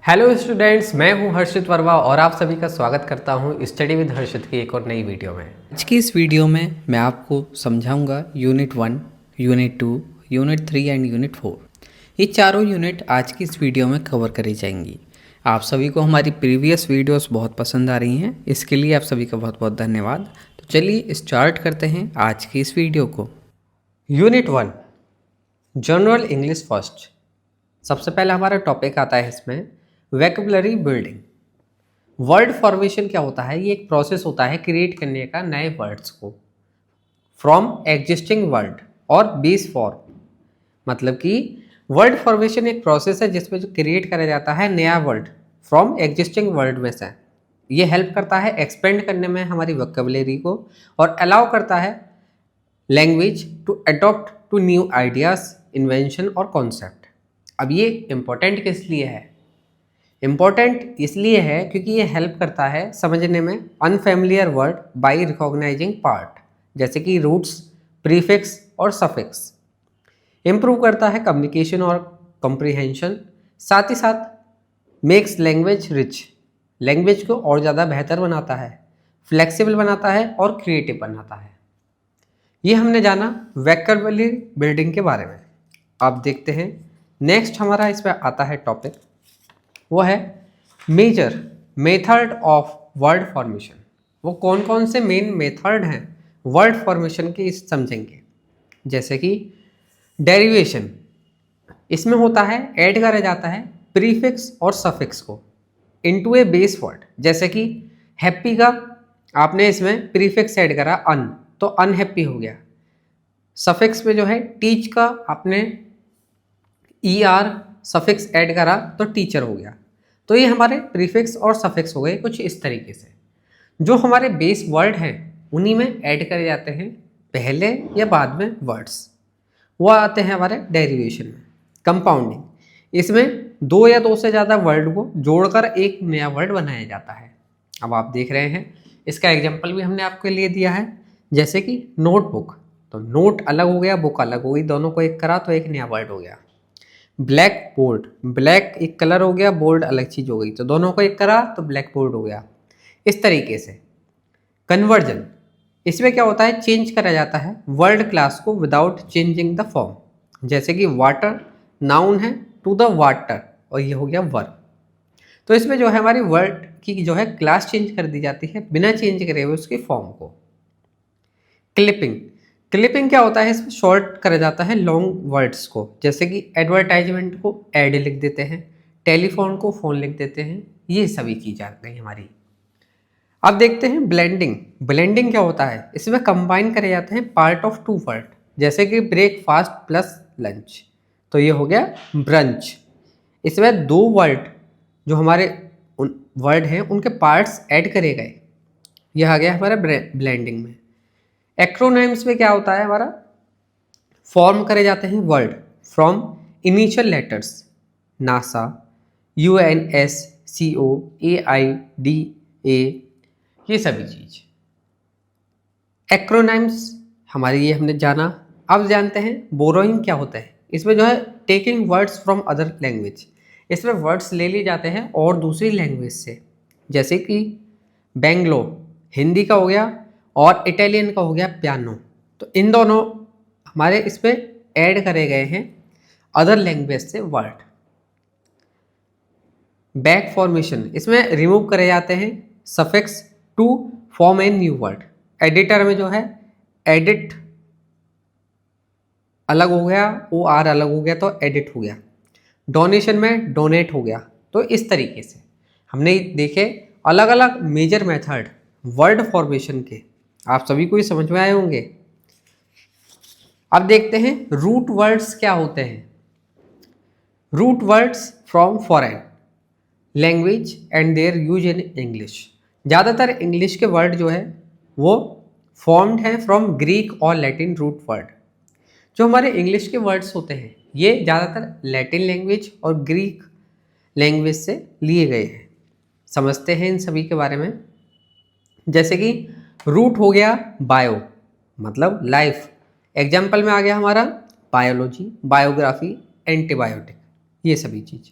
Hello students, मैं हूं हर्षित वर्मा और आप सभी का स्वागत करता हूं स्टडी विद हर्षित की एक और नई वीडियो में। आज की इस वीडियो में मैं आपको समझाऊंगा unit 1, unit 2, unit 3 and unit 4। ये चारों यूनिट आज की इस वीडियो में कवर करी जाएंगी। आप सभी को हमारी प्रीवियस वीडियोस बहुत पसंद आ रही हैं, इसके लिए आप सभी का बहुत बहुत धन्यवाद। तो चलिए स्टार्ट करते हैं आज की इस वीडियो को। Unit 1 general English first. सबसे पहला हमारा टॉपिक आता है इसमें वोकैबुलरी बिल्डिंग। वर्ड फॉर्मेशन क्या होता है? ये एक प्रोसेस होता है क्रिएट करने का नए वर्ड्स को फ्रॉम एग्जिस्टिंग वर्ड और बेस फॉर्म। मतलब कि वर्ड फॉर्मेशन एक प्रोसेस है जिसमें जो क्रिएट करा जाता है नया वर्ड फ्रॉम एग्जिस्टिंग वर्ड में से। ये हेल्प करता है एक्सपेंड करने में हमारी वोकैबुलरी को और अलाउ करता है language to adopt to new ideas, invention और कॉन्सेप्ट। अब ये इम्पोर्टेंट किस लिए है? इम्पोर्टेंट इसलिए है क्योंकि ये हेल्प करता है समझने में unfamiliar word by recognising part, जैसे कि रूट्स, प्रीफिक्स और सफिक्स। इम्प्रूव करता है कम्युनिकेशन और कॉम्प्रिहेंशन। साथ ही साथ मेक्स लैंग्वेज रिच, लैंग्वेज को और ज़्यादा बेहतर बनाता है, फ्लेक्सिबल बनाता है और क्रिएटिव बनाता है। ये हमने जाना वोकैबुलरी बिल्डिंग के बारे में। अब देखते हैं नेक्स्ट हमारा इसमें आता है टॉपिक, वो है major method of word formation. वो कौन कौन से मेन मेथड हैं वर्ड फॉर्मेशन के, इस समझेंगे। जैसे कि डेरिवेशन, इसमें होता है ऐड करा जाता है प्रीफिक्स और सफिक्स को इनटू ए बेस वर्ड। जैसे कि हैप्पी का आपने इसमें प्रीफिक्स ऐड करा अन, तो अनहैप्पी हो गया। सफिक्स में जो है टीच का आपने ई आर सफिक्स ऐड करा तो टीचर हो गया। तो ये हमारे प्रीफिक्स और सफिक्स हो गए कुछ इस तरीके से। जो हमारे बेस वर्ड हैं उन्हीं में ऐड करे जाते हैं पहले या बाद में वर्ड्स, वो आते हैं हमारे डेरिवेशन में। कंपाउंडिंग, इसमें दो या दो से ज़्यादा वर्ड को जोड़कर एक नया वर्ड बनाया जाता है। अब आप देख रहे हैं, इसका एग्जाम्पल भी हमने आपके लिए दिया है। जैसे कि नोटबुक, तो नोट अलग हो गया, बुक अलग हो गई, दोनों को एक करा तो एक नया वर्ड हो गया। ब्लैक बोर्ड, ब्लैक एक कलर हो गया, बोर्ड अलग चीज़ हो गई, तो दोनों को एक करा तो ब्लैक बोर्ड हो गया। इस तरीके से कन्वर्जन, इसमें क्या होता है, चेंज करा जाता है वर्ड क्लास को विदाउट चेंजिंग द फॉर्म। जैसे कि वाटर नाउन है टू द वाटर, और ये हो गया वर्ब। तो इसमें जो है हमारी वर्ड की जो है क्लास चेंज कर दी जाती है बिना चेंज करे हुए उसकी फॉर्म को। क्लिपिंग, क्लिपिंग क्या होता है, इसमें शॉर्ट करा जाता है लॉन्ग वर्ड्स को। जैसे कि एडवर्टाइजमेंट को एड लिख देते हैं, टेलीफोन को फोन लिख देते हैं, ये सभी की जा गई हमारी। अब देखते हैं ब्लेंडिंग। ब्लेंडिंग क्या होता है, इसमें कंबाइन करे जाते हैं पार्ट ऑफ टू वर्ड। जैसे कि ब्रेकफास्ट प्लस लंच, तो ये हो गया ब्रंच। इसमें दो वर्ड जो हमारे वर्ड हैं उनके पार्ट्स ऐड करे गए, यह आ गया हमारा ब्लेंडिंग में। एक्रोनिम्स में क्या होता है, हमारा फॉर्म करे जाते हैं word from initial letters, NASA, UNS, CO, AIDA, ये सभी चीज एक्रोनिम्स हमारी, ये हमने जाना। अब जानते हैं बोरोइंग क्या होता है। इसमें जो है taking words from other language, इसमें वर्ड्स ले लिए जाते हैं और दूसरी लैंग्वेज से। जैसे कि बेंगलो हिंदी का हो गया और इटालियन का हो गया पियानो, तो इन दोनों हमारे इस पर ऐड करे गए हैं अदर लैंग्वेज से वर्ड। बैक फॉर्मेशन, इसमें रिमूव करे जाते हैं suffix to form a new word. Editor में जो है एडिट अलग हो गया, ओ आर अलग हो गया तो एडिट हो गया। डोनेशन में डोनेट हो गया। तो इस तरीके से हमने देखे अलग अलग मेजर मेथड वर्ड फॉर्मेशन के, आप सभी को ये समझ में आए होंगे। अब देखते हैं रूट वर्ड्स क्या होते हैं। Root words from foreign language and their use in English. ज़्यादातर इंग्लिश के वर्ड जो है वो फॉर्म्ड हैं फ्रॉम ग्रीक और लैटिन रूट वर्ड। जो हमारे इंग्लिश के वर्ड्स होते हैं ये ज़्यादातर लैटिन लैंग्वेज और ग्रीक लैंग्वेज से लिए गए हैं। समझते हैं इन सभी के बारे में। जैसे कि रूट हो गया बायो, मतलब लाइफ। एग्जाम्पल में आ गया हमारा बायोलॉजी, बायोग्राफी, एंटीबायोटिक, ये सभी चीज़।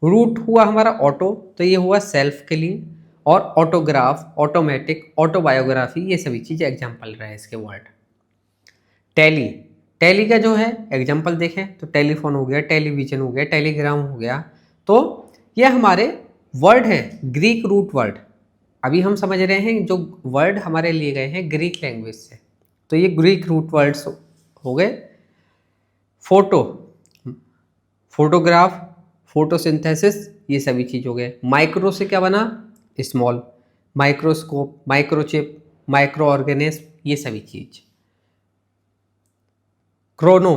रूट हुआ हमारा ऑटो, तो ये हुआ सेल्फ के लिए, और ऑटोग्राफ, ऑटोमेटिक, ऑटोबायोग्राफी, ये सभी चीज़ एग्जाम्पल रहे इसके वर्ड। टैली, टैली का जो है एग्जाम्पल देखें तो टेलीफोन हो गया, टेलीविजन हो गया, टेलीग्राम हो गया। तो ये हमारे वर्ड है ग्रीक रूट वर्ड। अभी हम समझ रहे हैं जो वर्ड हमारे लिए गए हैं ग्रीक लैंग्वेज से, तो ये ग्रीक रूट वर्ड्स हो गए। फोटो, फोटोग्राफ, फोटोसिंथेसिस, ये सभी चीज हो गए। माइक्रो से क्या बना, small, microscope, microchip, micro organism, ये सभी चीज। क्रोनो,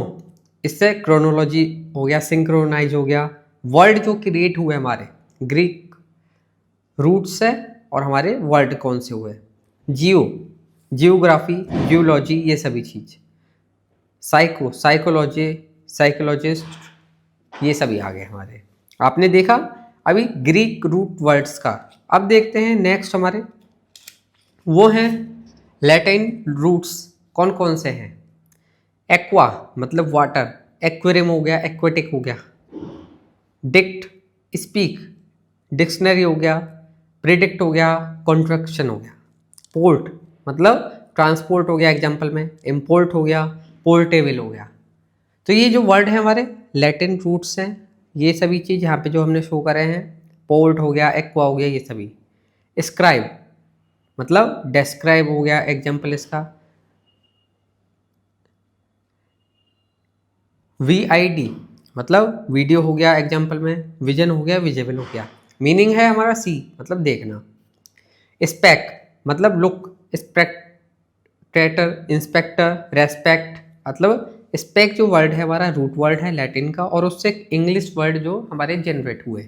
इससे क्रोनोलॉजी हो गया, सिंक्रोनाइज हो गया। वर्ड जो क्रिएट हुए हमारे ग्रीक रूट से, और हमारे वर्ड कौन से हुए, जियो, जियोग्राफी, जियोलॉजी, ये सभी चीज। साइको, साइकोलॉजी, साइकोलॉजिस्ट, ये सभी आ गए हमारे। आपने देखा अभी ग्रीक रूट वर्ड्स का। अब देखते हैं नेक्स्ट हमारे वो हैं लैटिन रूट्स, कौन कौन से हैं। एक्वा मतलब वाटर, एक्वेरियम हो गया, एक्वेटिक हो गया। डिक्ट, स्पीक, डिक्शनरी हो गया। प्रिडिक्ट हो गया, कॉन्ट्रैक्शन हो गया। पोर्ट मतलब ट्रांसपोर्ट हो गया एग्जाम्पल में। इम्पोर्ट हो गया, पोर्टेबल हो गया। तो ये जो वर्ड है हमारे लैटिन रूट्स हैं, ये सभी चीज़ यहाँ पे जो हमने शो करे हैं, पोर्ट हो गया, एक्वा हो गया, ये सभी। स्क्राइब मतलब डेस्क्राइब हो गया एग्जाम्पल इसका। VID मतलब वीडियो हो गया एग्जाम्पल में। विजन हो गया, विजिबल हो गया। मीनिंग है हमारा सी मतलब देखना। स्पेक मतलब लुक, स्पेक्टेटर, इंस्पेक्टर, रेस्पेक्ट, मतलब स्पेक जो वर्ड है हमारा रूट वर्ड है लैटिन का, और उससे इंग्लिश वर्ड जो हमारे जनरेट हुए।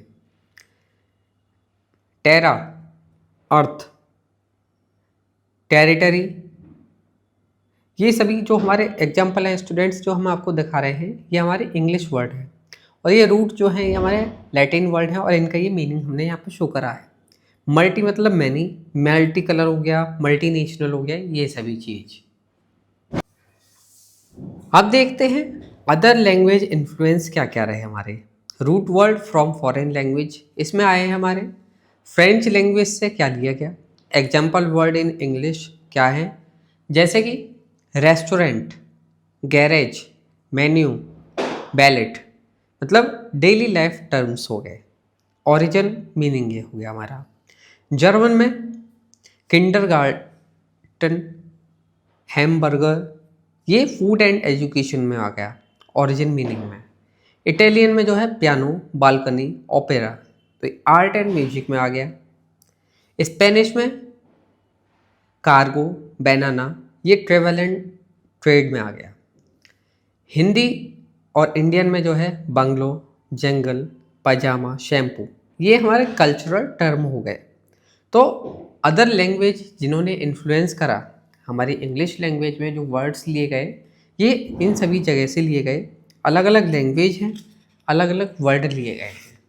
टेरा अर्थ, टेरिटरी, ये सभी जो हमारे एग्जाम्पल हैं स्टूडेंट्स जो हम आपको दिखा रहे हैं, ये हमारे इंग्लिश वर्ड है, और ये रूट जो है ये हमारे लैटिन वर्ड है, और इनका ये मीनिंग हमने यहाँ पे शो करा है। मल्टी मतलब मैनी, मल्टी कलर हो गया, मल्टी नेशनल हो गया, ये सभी चीज़। अब देखते हैं अदर लैंग्वेज इन्फ्लुएंस क्या क्या रहे हमारे। Root word from foreign language, इसमें आए हैं हमारे फ्रेंच लैंग्वेज से क्या लिया गया। एग्जाम्पल वर्ड इन इंग्लिश क्या है, जैसे कि रेस्टोरेंट, गैरेज, मेन्यू, बैलेट, मतलब डेली लाइफ टर्म्स हो गए। ओरिजिन मीनिंग ये हो गया हमारा। जर्मन में किंडरगार्टन, हैमबर्गर, ये फूड एंड एजुकेशन में आ गया ओरिजिन मीनिंग में। इटालियन में जो है पियानो, बालकनी, ओपेरा, तो आर्ट एंड म्यूजिक में आ गया। स्पेनिश में कार्गो, बनाना, ये ट्रेवल एंड ट्रेड में आ गया। हिंदी और इंडियन में जो है बंगलो, जंगल, पजामा, शैम्पू, ये हमारे कल्चरल टर्म हो गए। तो अदर लैंग्वेज जिन्होंने इन्फ्लुएंस करा हमारी इंग्लिश लैंग्वेज में, जो वर्ड्स लिए गए ये इन सभी जगह से लिए गए। अलग अलग लैंग्वेज हैं, अलग अलग वर्ड लिए गए हैं।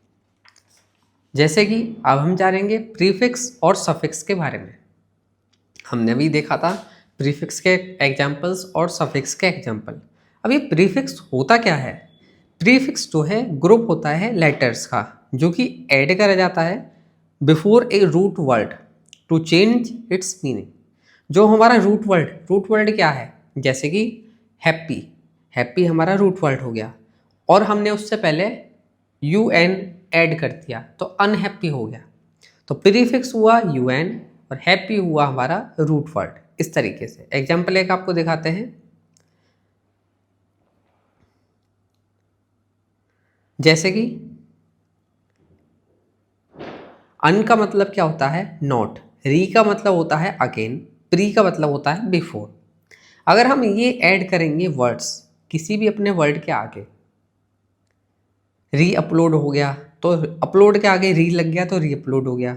जैसे कि अब हम जानेंगे प्रीफिक्स और सफिक्स के बारे में। हमने भी देखा था प्रीफिक्स के एग्जाम्पल्स और सफिक्स के एग्जाम्पल। अब ये प्रीफिक्स होता क्या है। प्रीफिक्स जो है ग्रुप होता है लेटर्स का, जो कि ऐड करा जाता है before a root word to change its meaning. जो हमारा रूट वर्ड क्या है, जैसे कि हैप्पी, हैप्पी हमारा रूट वर्ड हो गया, और हमने उससे पहले UN ऐड कर दिया तो अनहैप्पी हो गया। तो प्रीफिक्स हुआ UN और हैप्पी हुआ हमारा रूट वर्ड। इस तरीके से एग्जाम्पल एक आपको दिखाते हैं। जैसे कि अन का मतलब क्या होता है, नॉट। री का मतलब होता है अगेन। प्री का मतलब होता है बिफोर। अगर हम ये ऐड करेंगे वर्ड्स किसी भी अपने वर्ड के आगे, री अपलोड हो गया तो अपलोड के आगे री लग गया तो री अपलोड हो गया।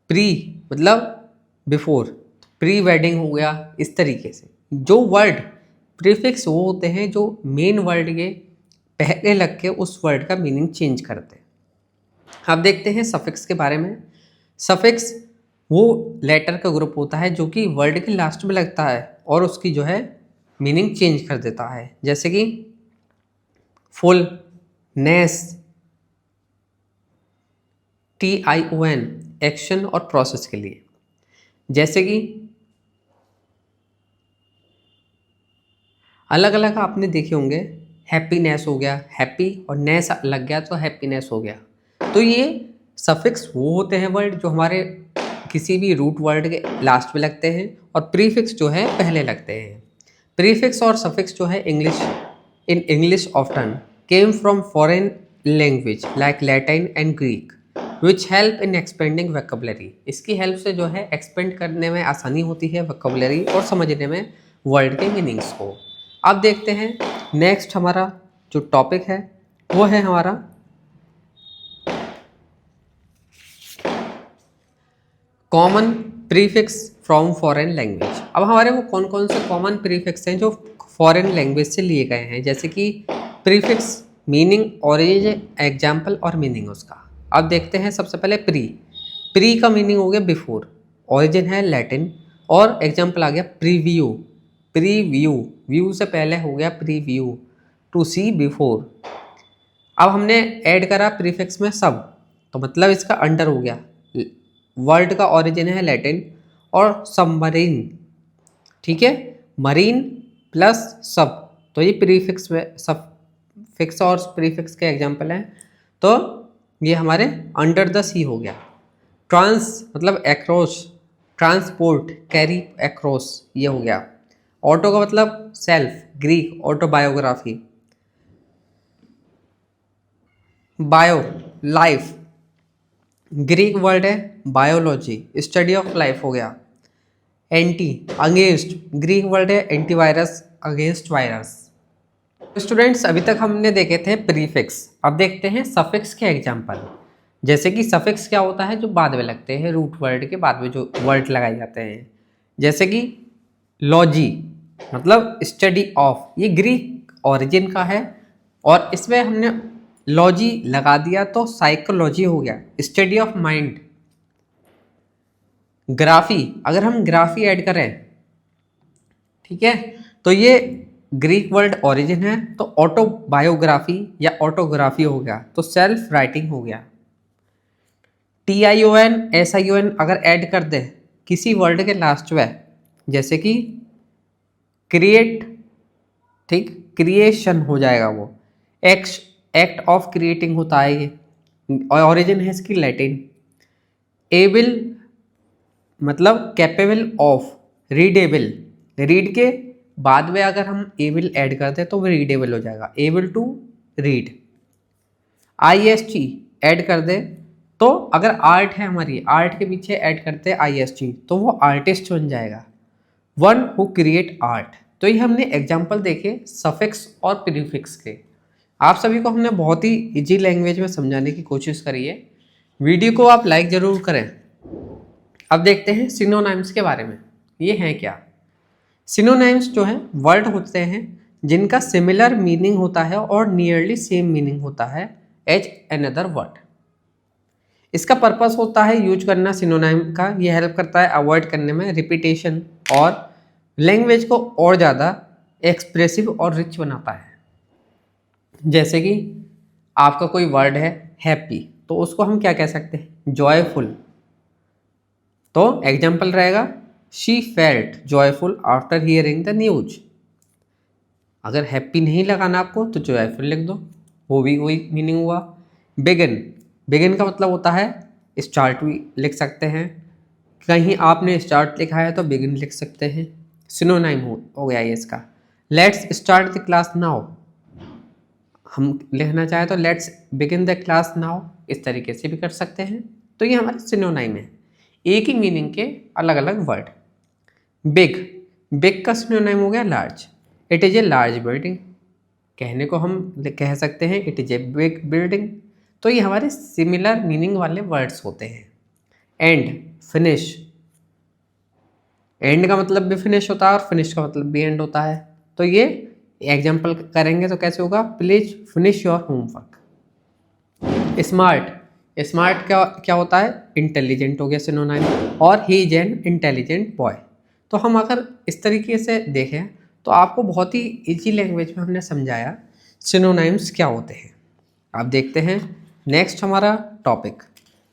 प्री मतलब बिफोर, प्री वेडिंग हो गया। इस तरीके से जो वर्ड प्रीफिक्स वो होते हैं जो मेन वर्ड के पहले लग के उस वर्ड का मीनिंग चेंज करते हैं। अब देखते हैं सफिक्स के बारे में। सफिक्स वो लेटर का ग्रुप होता है जो कि वर्ड के लास्ट में लगता है और उसकी जो है मीनिंग चेंज कर देता है। जैसे कि फुल, नेस, TION, एक्शन और प्रोसेस के लिए। जैसे कि अलग अलग आपने देखे होंगे, हैप्पीनेस हो गया, हैप्पी और नेस लग गया तो हैप्पीनेस हो गया। तो ये सफिक्स वो होते हैं वर्ड जो हमारे किसी भी रूट वर्ड के लास्ट में लगते हैं और प्रीफिक्स जो है पहले लगते हैं। प्रीफिक्स और सफिक्स जो है English often came from foreign language like Latin and Greek which help in expanding vocabulary. इसकी हेल्प से जो है एक्सपेंड करने में आसानी होती है वोकैबुलरी और समझने में वर्ड के मीनिंग्स को। अब देखते हैं नेक्स्ट हमारा जो टॉपिक है वो है हमारा common prefix from foreign language. अब हमारे वो कौन कौन से कॉमन प्रीफिक्स हैं जो फॉरेन लैंग्वेज से लिए गए हैं, जैसे कि प्रीफिक्स, मीनिंग, ओरिजिन, एग्जाम्पल और मीनिंग उसका। अब देखते हैं सबसे पहले प्री का मीनिंग हो गया बिफोर, ओरिजिन है लैटिन और एग्जाम्पल आ गया प्रीव्यू, व्यू से पहले हो गया प्रीव्यू, टू सी बिफोर। अब हमने ऐड करा प्रीफिक्स में सब, तो मतलब इसका अंडर हो गया। वर्ड का ओरिजिन है लैटिन और सबमरीन, ठीक है, मरीन प्लस सब, तो ये प्रीफिक्स में सब फिक्स और प्रीफिक्स के एग्जांपल हैं। तो ये हमारे अंडर द सी हो गया। ट्रांस मतलब एक्रॉस, ट्रांसपोर्ट, कैरी एक्रॉस, ये हो गया। ऑटो का मतलब self, Greek autobiography, bio life, Greek word है बायोलॉजी, स्टडी ऑफ लाइफ हो गया। एंटी अगेंस्ट, ग्रीक वर्ड है एंटीवायरस, अगेंस्ट वायरस। स्टूडेंट्स अभी तक हमने देखे थे प्रीफिक्स, अब देखते हैं सफिक्स के एग्जांपल। जैसे कि सफिक्स क्या होता है, जो बाद में लगते हैं, रूट वर्ड के बाद में जो वर्ड लगाए जाते हैं। जैसे कि लॉजी मतलब स्टडी ऑफ, ये ग्रीक ओरिजिन का है और इसमें हमने लॉजी लगा दिया तो साइकोलॉजी हो गया, स्टडी ऑफ माइंड। ग्राफी, अगर हम ग्राफी ऐड करें, ठीक है, तो ये ग्रीक वर्ड ओरिजिन है तो ऑटोबायोग्राफी या ऑटोग्राफी हो गया, तो सेल्फ राइटिंग हो गया। TION SION अगर ऐड कर दे किसी वर्ड के लास्ट में, जैसे कि क्रिएट, ठीक, क्रिएशन हो जाएगा वो। एक्ट ऑफ क्रिएटिंग होता है ये, ओरिजिन है इसकी लैटिन। एबल मतलब कैपेबल ऑफ, रीडेबल, रीड के बाद में अगर हम एबल ऐड करते हैं तो वो रीडेबल हो जाएगा, able to read. IST add कर दे तो अगर आर्ट है हमारी, आर्ट के पीछे ऐड करते हैं IST तो वो आर्टिस्ट बन जाएगा, वन हु क्रिएट आर्ट। तो ये हमने एग्जाम्पल देखे सफिक्स और प्रीफिक्स के। आप सभी को हमने बहुत ही इजी लैंग्वेज में समझाने की कोशिश करी है। वीडियो को आप लाइक ज़रूर करें। अब देखते हैं सिनोनिम्स के बारे में, ये हैं क्या। सिनोनिम्स जो हैं वर्ड होते हैं जिनका सिमिलर मीनिंग होता है और नियरली सेम मीनिंग होता है एज अनदर वर्ड। इसका पर्पस होता है यूज करना सिनोनिम का, ये हेल्प करता है अवॉइड करने में रिपीटेशन और लैंग्वेज को और ज़्यादा एक्सप्रेसिव और रिच बनाता है। जैसे कि आपका कोई वर्ड है हैप्पी, तो उसको हम क्या कह सकते हैं, जॉयफुल। तो एग्जाम्पल रहेगा she felt joyful after hearing the news. अगर हैप्पी नहीं लगाना आपको तो जॉयफुल लिख दो, वो भी वही मीनिंग हुआ। बिगिन का मतलब होता है स्टार्ट, भी लिख सकते हैं, कहीं आपने स्टार्ट लिखा है तो बिगिन लिख सकते हैं, सिनोनिम हो गया ये इसका। Let's start the class now, हम लिखना चाहें तो let's begin the class now, इस तरीके से भी कर सकते हैं। तो ये हमारे सिनोनिम है, एक ही मीनिंग के अलग अलग वर्ड। बिग का सिनोनिम हो गया large, it is a large building, कहने को हम कह सकते हैं it is a big building. तो ये हमारे सिमिलर मीनिंग वाले वर्ड्स होते हैं। एंड, फिनिश, एंड का मतलब भी फिनिश होता है और फिनिश का मतलब भी एंड होता है। तो ये एग्जाम्पल करेंगे तो कैसे होगा, please finish your homework. Smart क्या होता है, इंटेलिजेंट हो गया सिनोनिम, और he is an intelligent boy. तो हम अगर इस तरीके से देखें तो आपको बहुत ही इजी लैंग्वेज में हमने समझाया सिनोनिम्स क्या होते हैं। अब देखते हैं नेक्स्ट हमारा टॉपिक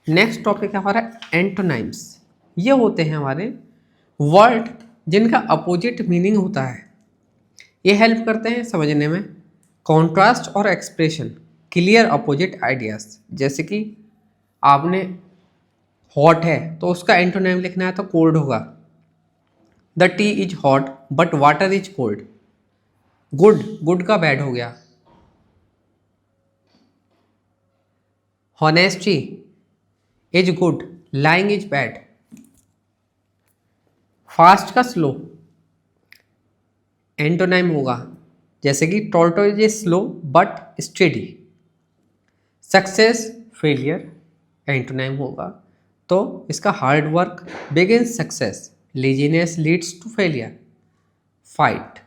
नेक्स्ट टॉपिक है हमारा एंटोनाइम्स। ये होते हैं हमारे वर्ड जिनका अपोजिट मीनिंग होता है। ये हेल्प करते हैं समझने में कॉन्ट्रास्ट और एक्सप्रेशन, क्लियर अपोजिट आइडियाज। जैसे कि आपने हॉट है तो उसका एंटोनाइम लिखना है तो कोल्ड होगा। The tea is hot but water is cold. Good, good का बैड हो गया। Honesty is good, lying is bad. Fast का स्लो एंटोनाइम होगा, जैसे कि tortoise is slow but steady. Success failure antonym होगा, तो इसका hard work begins success, laziness leads to failure. Fight,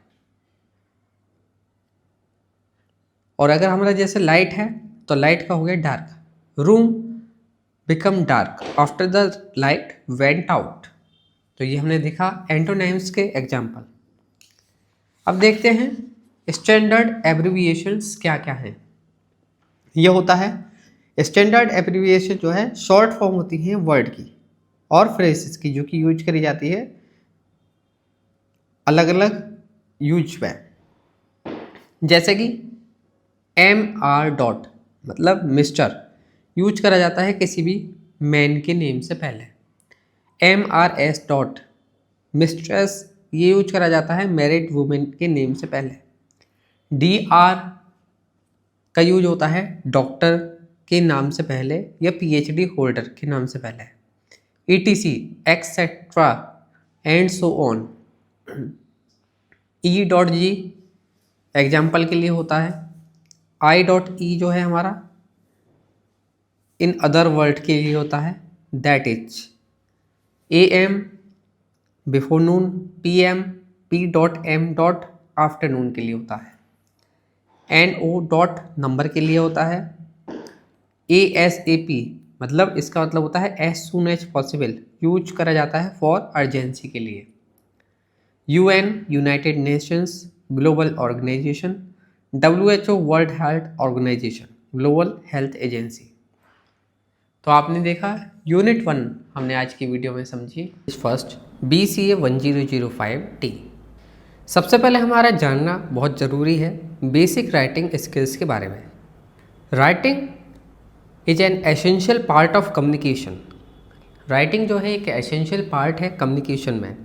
और अगर हमारा जैसे लाइट है तो लाइट का हो गया dark. Room become dark after the light went out. तो ये हमने देखा एंटोनाइम्स के एग्जाम्पल। अब देखते हैं स्टैंडर्ड एब्रिविएशंस क्या क्या हैं। ये होता है स्टैंडर्ड एब्रिविएशन जो है शॉर्ट फॉर्म होती है वर्ड की और फ्रेजेस की, जो कि यूज करी जाती है अलग अलग यूज में। जैसे कि MR डॉट मतलब मिस्टर यूज करा जाता है किसी भी मैन के नेम से पहले। MRS डॉट मिस्ट्रेस ये यूज करा जाता है मैरिड वुमेन के नेम से पहले। DR का यूज होता है डॉक्टर के नाम से पहले या PhD होल्डर के नाम से पहले। ETC etcetera and so on. E.G example के लिए होता है। I.E जो है हमारा इन अदर वर्ड के लिए होता है, that is. AM before Noon, PM P.M. Afternoon के लिए होता है। NO डॉट नंबर के लिए होता है। ASAP मतलब इसका मतलब होता है as soon as possible, use करा जाता है फॉर अर्जेंसी के लिए। UN united nations global organisation. WHO world health organisation, global health agency. तो आपने देखा यूनिट 1 हमने आज की वीडियो में समझी। First BCA 1005T। सबसे पहले हमारा जानना बहुत ज़रूरी है बेसिक राइटिंग स्किल्स के बारे में। Writing is an essential part of communication. Writing जो है एक एसेंशियल पार्ट है कम्युनिकेशन में।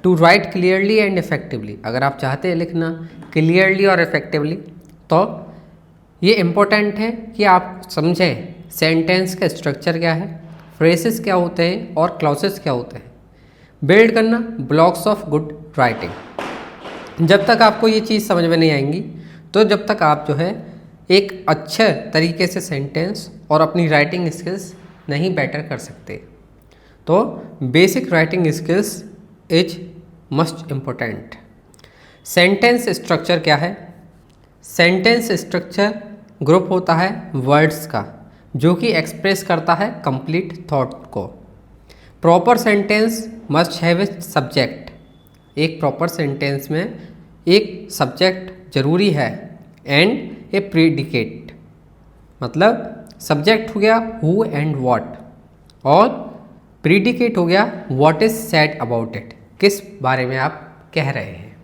To write clearly and effectively, अगर आप चाहते हैं लिखना क्लियरली और इफेक्टिवली तो ये इम्पोर्टेंट है कि आप समझें सेंटेंस का स्ट्रक्चर क्या है, फ्रेसेस क्या होते हैं और क्लॉसेस क्या होते हैं। बिल्ड करना ब्लॉक्स ऑफ गुड राइटिंग। जब तक आपको ये चीज़ समझ में नहीं आएंगी तो जब तक आप जो है एक अच्छे तरीके से सेंटेंस और अपनी राइटिंग स्किल्स नहीं बेटर कर सकते। तो basic writing skills is must important. Sentence structure क्या है? सेंटेंस स्ट्रक्चर ग्रुप होता है वर्ड्स का जो कि एक्सप्रेस करता है कंप्लीट थॉट को। Proper sentence must have a subject. एक प्रॉपर सेंटेंस में एक सब्जेक्ट जरूरी है एंड ए प्रीडिकेट, मतलब सब्जेक्ट हो गया हु एंड व्हाट और प्रीडिकेट हो गया what is said about it, किस बारे में आप कह रहे हैं।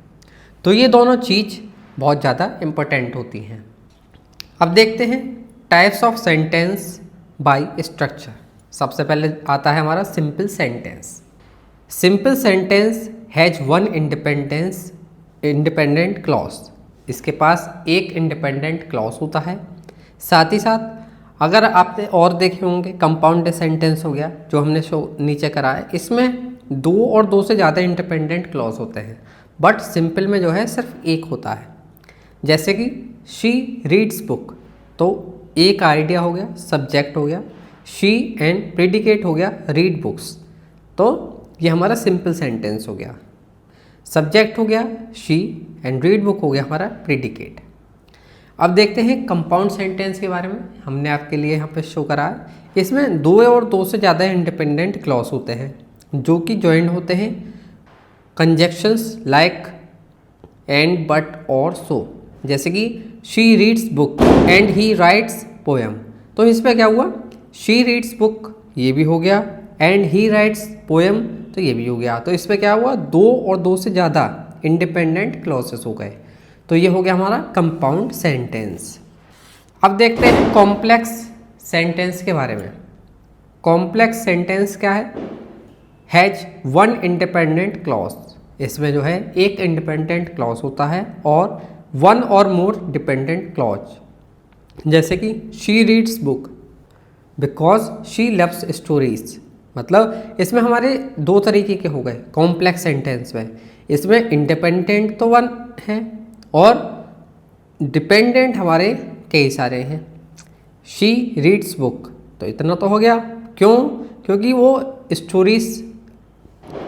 तो ये दोनों चीज़ बहुत ज़्यादा इम्पोर्टेंट होती हैं। अब देखते हैं types of sentence by structure. सबसे पहले आता है हमारा simple sentence. Simple sentence has one independent clause. इसके पास एक इंडिपेंडेंट क्लॉज होता है। साथ ही साथ अगर आपने और देखे होंगे कंपाउंड सेंटेंस हो गया जो हमने नीचे करा है, इसमें दो और दो से ज़्यादा इंडिपेंडेंट क्लॉज होते हैं, बट सिंपल में जो है सिर्फ एक होता है। जैसे कि शी रीड्स बुक, तो एक आइडिया हो गया, सब्जेक्ट हो गया, शी एंड प्रेडिकेट हो गया रीड बुक्स, तो ये हमारा सिंपल सेंटेंस हो गया। सब्जेक्ट हो गया शी एंड रीड बुक हो गया हमारा प्रेडिकेट। अब देखते हैं कंपाउंड सेंटेंस के बारे में। हमने आपके लिए यहाँ पे शो करा है, इसमें दो और दो से ज़्यादा इंडिपेंडेंट क्लॉज होते हैं जो कि ज्वाइन होते हैं कंजक्शंस लाइक एंड, बट और सो। जैसे कि she reads book and he rights poem, तो इस पर क्या हुआ, शी रीड्स बुक ये भी हो गया, एंड ही राइट्स पोएम तो ये भी हो गया। तो इसमें क्या हुआ, दो और दो से ज़्यादा इंडिपेंडेंट क्लॉजेस हो गए। तो ये हो गया हमारा कंपाउंड सेंटेंस। अब देखते हैं कॉम्प्लेक्स सेंटेंस के बारे में। कॉम्प्लेक्स सेंटेंस क्या है, हैज वन इंडिपेंडेंट क्लॉज, इसमें जो है एक इंडिपेंडेंट क्लॉज होता है और वन और मोर डिपेंडेंट क्लॉज। जैसे कि she reads book because she loves stories, मतलब इसमें हमारे दो तरीके के हो गए कॉम्प्लेक्स सेंटेंस में। इसमें इंडिपेंडेंट तो वन है और डिपेंडेंट हमारे कई सारे हैं। शी रीड्स बुक तो इतना तो हो गया, क्यों, क्योंकि वो स्टोरीज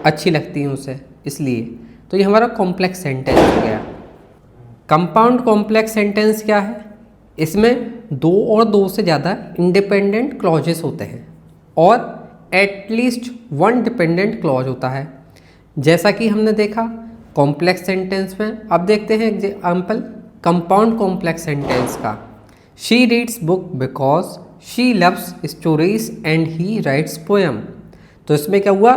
अच्छी लगती हैं उसे, इसलिए। तो ये हमारा कॉम्प्लेक्स सेंटेंस हो गया। कंपाउंड कॉम्प्लेक्स सेंटेंस क्या है, इसमें दो और दो से ज़्यादा इंडिपेंडेंट क्लॉजेस होते हैं और एटलीस्ट वन डिपेंडेंट क्लॉज होता है, जैसा कि हमने देखा कॉम्प्लेक्स सेंटेंस में। अब देखते हैं एग्जाम्पल कंपाउंड कॉम्प्लेक्स सेंटेंस का। She reads book because she loves stories and he rights poem. तो इसमें क्या हुआ,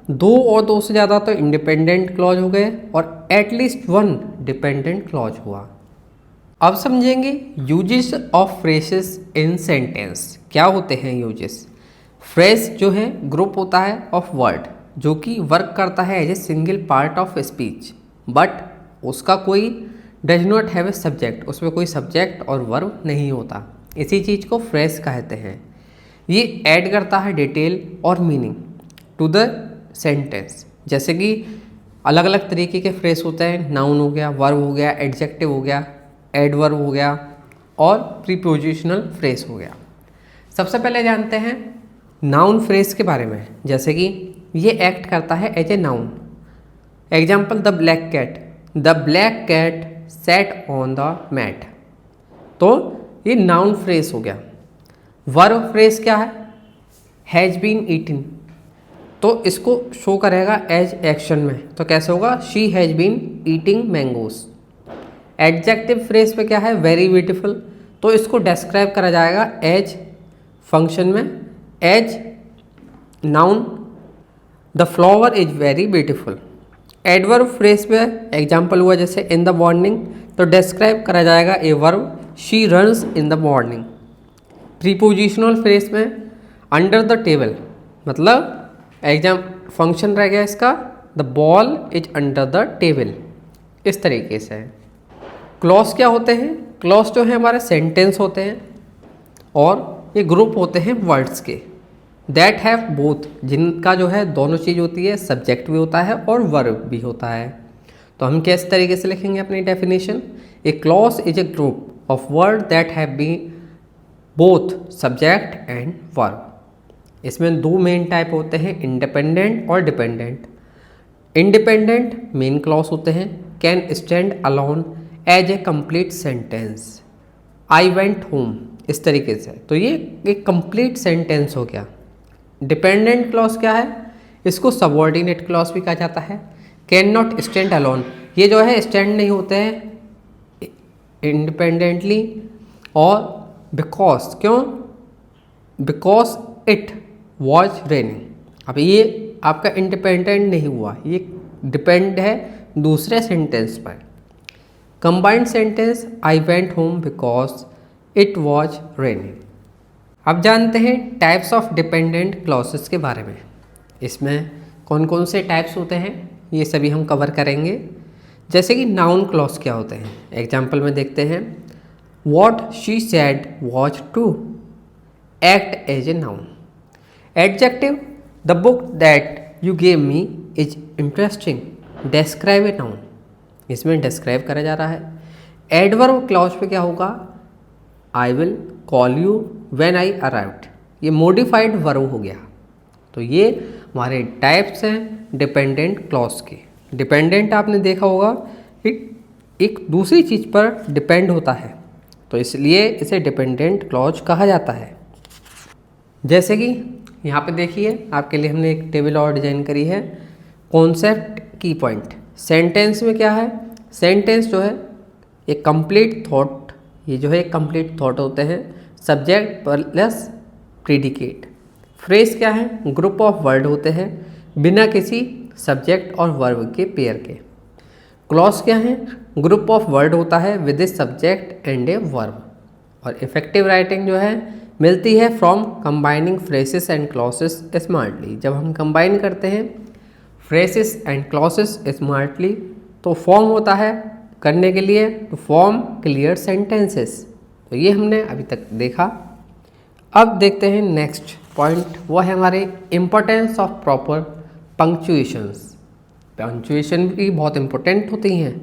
दो और दो से ज़्यादा तो इंडिपेंडेंट क्लॉज हो गए और एटलीस्ट वन डिपेंडेंट क्लॉज हुआ। अब समझेंगे uses of phrases in sentence. क्या होते हैं यूजेस। फ्रेज जो है ग्रुप होता है ऑफ वर्ड जो कि वर्क करता है as a single part of speech, but उसका कोई does not have a subject, उसमें कोई सब्जेक्ट और वर्ब नहीं होता। इसी चीज़ को फ्रेज कहते हैं। ये ऐड करता है डिटेल और मीनिंग टू द सेंटेंस। जैसे कि अलग अलग तरीके के फ्रेज होते हैं, नाउन हो गया, वर्ब हो गया, एडजेक्टिव हो गया, एडवर्ब हो गया और प्रीपोजिशनल फ्रेज हो गया। सबसे पहले जानते हैं नाउन फ्रेज के बारे में। जैसे कि ये एक्ट करता है as a noun. Example the black cat, the black cat sat on the mat. तो ये नाउन फ्रेज हो गया। वर्ब फ्रेज क्या है, हैज बीन ईटिंग, तो इसको शो करेगा एज एक्शन में। तो कैसे होगा, she has been eating mangoes. Adjective phrase पे क्या है, वेरी ब्यूटीफुल, तो इसको डिस्क्राइब करा जाएगा एज फंक्शन में as noun, the flower is very beautiful. Adverb phrase पे एग्जाम्पल हुआ जैसे इन द मॉर्निंग, तो डिस्क्राइब करा जाएगा a verb, she runs in the morning. Prepositional phrase में अंडर द टेबल, मतलब एग्जाम फंक्शन रह गया इसका, the ball is under the table. इस तरीके से क्लॉज क्या होते हैं, क्लॉज जो है हमारे सेंटेंस होते हैं और ये ग्रुप होते हैं वर्ड्स के दैट हैव बोथ, जिनका जो है दोनों चीज़ होती है, सब्जेक्ट भी होता है और वर्ब भी होता है। तो हम किस तरीके से लिखेंगे अपनी definition, a clause is a group of word that have been both subject and verb. इसमें दो मेन टाइप होते हैं, इंडिपेंडेंट और डिपेंडेंट। इंडिपेंडेंट मेन क्लॉज होते हैं, can stand alone as a complete sentence, I went home, इस तरीके से। तो ये एक कंप्लीट सेंटेंस हो गया। डिपेंडेंट क्लॉज क्या है, इसको सबऑर्डिनेट क्लॉज भी कहा जाता है। कैन नॉट स्टैंड अलोन, ये जो है स्टैंड नहीं होते हैं इंडिपेंडेंटली, और बिकॉज, क्यों, बिकॉज इट वॉज रेनिंग। अब ये आपका इंडिपेंडेंट नहीं हुआ, ये डिपेंड है दूसरे सेंटेंस पर। Combined sentence, I went home because it was raining. अब जानते हैं टाइप्स ऑफ डिपेंडेंट क्लॉसेस के बारे में। इसमें कौन कौन से टाइप्स होते हैं ये सभी हम कवर करेंगे। जैसे कि नाउन क्लॉज क्या होते हैं, एग्जाम्पल में देखते हैं, what she said was true, act as a noun. Adjective, the book that you gave me is interesting, describe a noun, इसमें डिस्क्राइब करा जा रहा है। एडवर्ब क्लॉज पे क्या होगा, I will call you when I arrived, ये modified verb हो गया। तो ये हमारे टाइप्स हैं डिपेंडेंट क्लॉज के। डिपेंडेंट आपने देखा होगा एक दूसरी चीज़ पर डिपेंड होता है, तो इसलिए इसे डिपेंडेंट क्लॉज कहा जाता है। जैसे कि यहाँ पे देखिए आपके लिए हमने एक टेबल और डिजाइन करी है, कॉन्सेप्ट की पॉइंट। सेंटेंस में क्या है, सेंटेंस जो है एक कंप्लीट थॉट, ये जो है एक कंप्लीट थॉट होते हैं, सब्जेक्ट प्लस प्रीडिकेट। फ्रेज क्या है? ग्रुप ऑफ वर्ड होते हैं बिना किसी सब्जेक्ट और वर्ब के पेयर के। क्लॉज क्या है? ग्रुप ऑफ वर्ड होता है with a subject and a verb. और इफेक्टिव राइटिंग जो है मिलती है from combining phrases and clauses smartly. जब हम कंबाइन करते हैं फ्रेसेस एंड क्लॉसेस स्मार्टली तो फॉर्म होता है करने के लिए टू फॉर्म क्लियर सेंटेंसेस। तो ये हमने अभी तक देखा। अब देखते हैं नेक्स्ट पॉइंट, वो है हमारे importance of proper punctuations. Punctuation भी बहुत इंपॉर्टेंट होती हैं।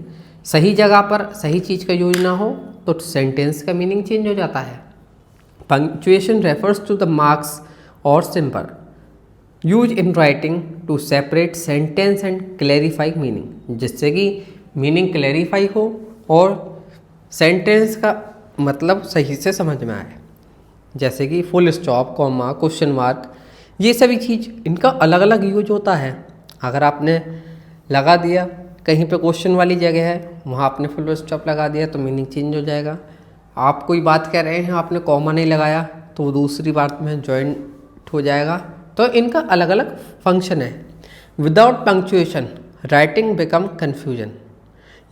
सही जगह पर सही चीज़ का यूज ना हो तो सेंटेंस का मीनिंग चेंज हो जाता है। Punctuation refers to the marks और symbol use in writing to separate sentence and clarify meaning, जिससे कि मीनिंग क्लैरिफाई हो और सेंटेंस का मतलब सही से समझ में आए। जैसे कि full stop, comma, question mark, ये सभी चीज़ इनका अलग अलग यूज होता है। अगर आपने लगा दिया कहीं पे क्वेश्चन वाली जगह है, वहाँ आपने फुल स्टॉप लगा दिया तो मीनिंग चेंज हो जाएगा। आप कोई बात कह रहे हैं, आपने कॉमा नहीं लगाया तो वो दूसरी बात में जॉइंट हो जाएगा। तो इनका अलग अलग फंक्शन है। Without punctuation writing become confusion.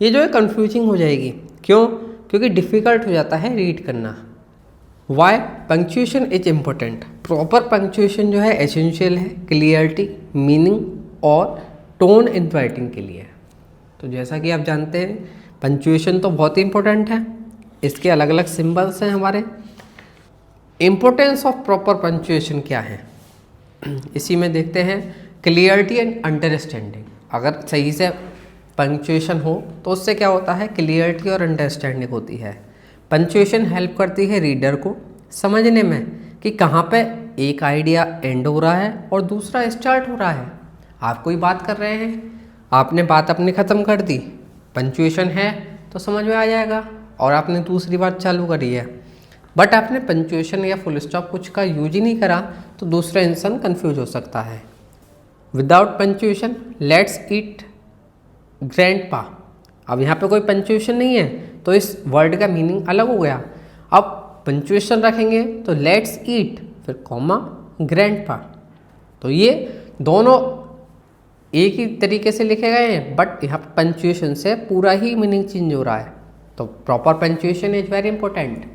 ये जो है कन्फ्यूजिंग हो जाएगी। क्यों? क्योंकि डिफ़िकल्ट हो जाता है रीड करना। Why? Punctuation is important. Proper punctuation जो है एसेंशियल है क्लियरिटी, मीनिंग और टोन इन राइटिंग के लिए। तो जैसा कि आप जानते हैं पंक्चुएशन तो बहुत ही इंपॉर्टेंट है। इसके अलग अलग सिंबल्स हैं हमारे। इम्पोर्टेंस ऑफ प्रॉपर पंक्चुएशन क्या है इसी में देखते हैं। Clarity and understanding. अगर सही से पंक्चुएशन हो तो उससे क्या होता है? क्लियरिटी और अंडरस्टैंडिंग होती है। पंक्चुएशन हेल्प करती है रीडर को समझने में कि कहाँ पे एक आइडिया एंड हो रहा है और दूसरा स्टार्ट हो रहा है। आप कोई बात कर रहे हैं, आपने बात अपनी ख़त्म कर दी, पंक्चुएशन है तो समझ में आ जाएगा, और आपने दूसरी बात चालू करी है बट आपने पंक्चुएशन या फुल स्टॉप कुछ का यूज ही नहीं करा तो दूसरा इंसान कंफ्यूज हो सकता है। Without punctuation let's eat grandpa. अब यहाँ पे कोई पंक्चुएशन नहीं है तो इस वर्ड का मीनिंग अलग हो गया। अब पंक्चुएशन रखेंगे तो लेट्स ईट फिर कॉमा ग्रैंडपा। तो ये दोनों एक ही तरीके से लिखे गए हैं बट यहाँ पंक्चुएशन से पूरा ही मीनिंग चेंज हो रहा है। तो proper punctuation is very important.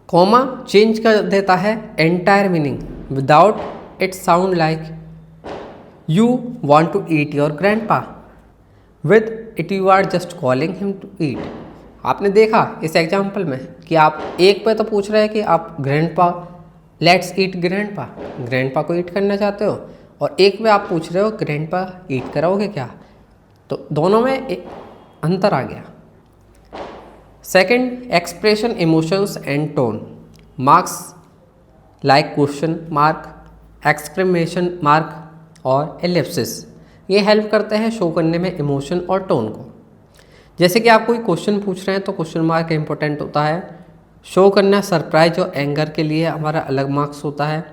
Comma change कर देता है entire meaning. Without it sound like you want to eat your grandpa, with it you are just calling him to eat. आपने देखा इस एग्जाम्पल में कि आप एक पे तो पूछ रहे हैं कि आप grandpa let's eat grandpa, grandpa को ईट करना चाहते हो, और एक पे आप पूछ रहे हो ग्रैंडपा ईट कराओगे क्या। तो दोनों में एक अंतर आ गया। Second, expression emotions and tone. Marks like question mark, exclamation mark और एलिप्सिस ये हेल्प करते हैं शो करने में इमोशन और टोन को। जैसे कि आप कोई क्वेश्चन पूछ रहे हैं तो क्वेश्चन मार्क इंपॉर्टेंट होता है। शो करना सरप्राइज और एंगर के लिए हमारा अलग मार्क्स होता है।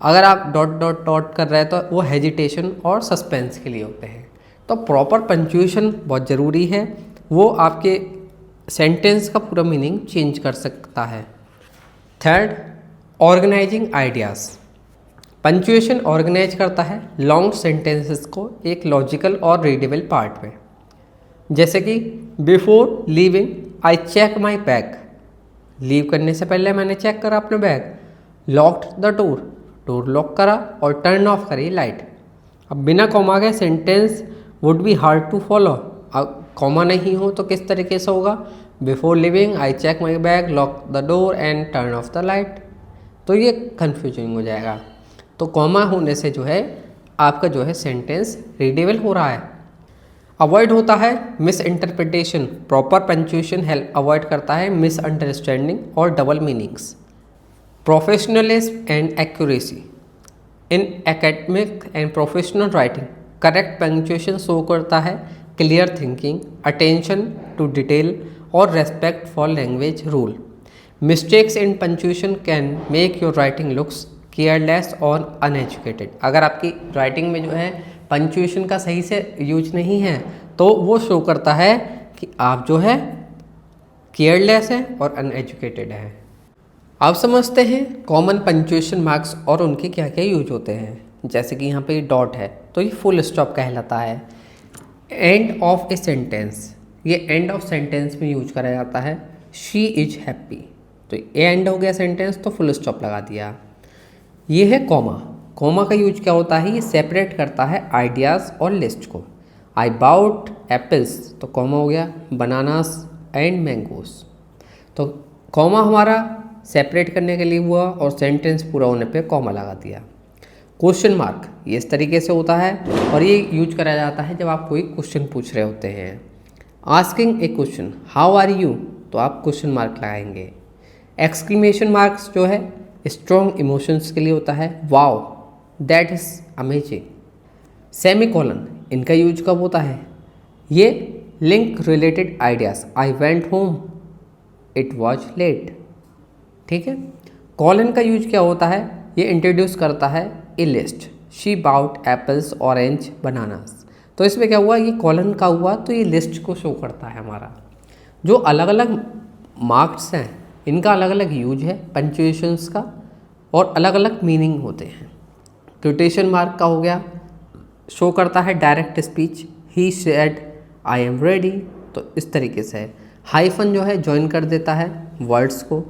अगर आप डॉट डॉट डॉट कर रहे हैं तो वो हेजिटेशन और सस्पेंस के लिए होते हैं। तो प्रॉपर पंक्चुएशन बहुत ज़रूरी है, वो आपके सेंटेंस का पूरा मीनिंग चेंज कर सकता है। Third, organising ideas. Punctuation organise करता है लॉन्ग सेंटेंसेस को एक लॉजिकल और रीडेबल पार्ट में। जैसे कि before leaving I check my bag. Leave करने से पहले मैंने चेक करा अपना bag. Locked the door, door lock करा और टर्न ऑफ करी लाइट। अब बिना कॉमा के sentence would be hard to follow. अब कॉमा नहीं हो तो किस तरीके से होगा? Before leaving I check my bag, lock the door and turn off the light. तो ये कन्फ्यूजिंग हो जाएगा। तो कॉमा होने से जो है आपका जो है सेंटेंस रीडेबल हो रहा है। अवॉइड होता है misinterpretation. Proper punctuation help avoid करता है मिसअंडरस्टैंडिंग और double meanings. Professionalism and accuracy. In academic and professional writing correct punctuation show करता है clear thinking, attention to detail और respect for language rule. Mistakes in punctuation can make your writing looks careless और uneducated. अगर आपकी writing में जो है punctuation का सही से यूज नहीं है तो वो शो करता है कि आप जो है केयरलेस है और अनएजुकेटेड है। आप समझते हैं कॉमन पंक्चुएशन मार्क्स और उनके क्या क्या यूज होते हैं। जैसे कि यहाँ पे डॉट है तो ये फुल स्टॉप कहलाता है। एंड ऑफ ए सेंटेंस, ये एंड ऑफ सेंटेंस में यूज करा जाता है। शी इज हैप्पी, तो ये एंड हो गया सेंटेंस तो फुल स्टॉप लगा दिया। ये है कॉमा। कॉमा का यूज क्या होता है, ये सेपरेट करता है आइडियाज़ और लिस्ट को। आई बाउट एप्पल्स, तो कॉमा हो गया बनानास एंड मैंगोस। तो कॉमा हमारा सेपरेट करने के लिए हुआ और सेंटेंस पूरा होने पे कॉमा लगा दिया। क्वेश्चन मार्क ये इस तरीके से होता है और ये यूज करा जाता है जब आप कोई क्वेश्चन पूछ रहे होते हैं। Asking a question, how are you, तो आप क्वेश्चन मार्क लगाएंगे। एक्सक्लेमेशन मार्क्स जो है स्ट्रॉन्ग इमोशंस के लिए होता है, wow that is amazing. Semicolon, इनका यूज कब होता है, ये link related ideas, I went home it was late. ठीक है। कॉलन का यूज क्या होता है, ये इंट्रोड्यूस करता है a list, she bought apples orange bananas. तो इसमें क्या हुआ, ये कॉलन का हुआ तो ये लिस्ट को शो करता है हमारा। जो अलग अलग मार्क्स हैं इनका अलग अलग यूज है पंक्चुएशंस का और अलग अलग मीनिंग होते हैं। क्वोटेशन मार्क का हो गया, शो करता है direct speech, he said I am ready, तो इस तरीके से है। हाइफन जो है ज्वाइन कर देता है वर्ड्स को।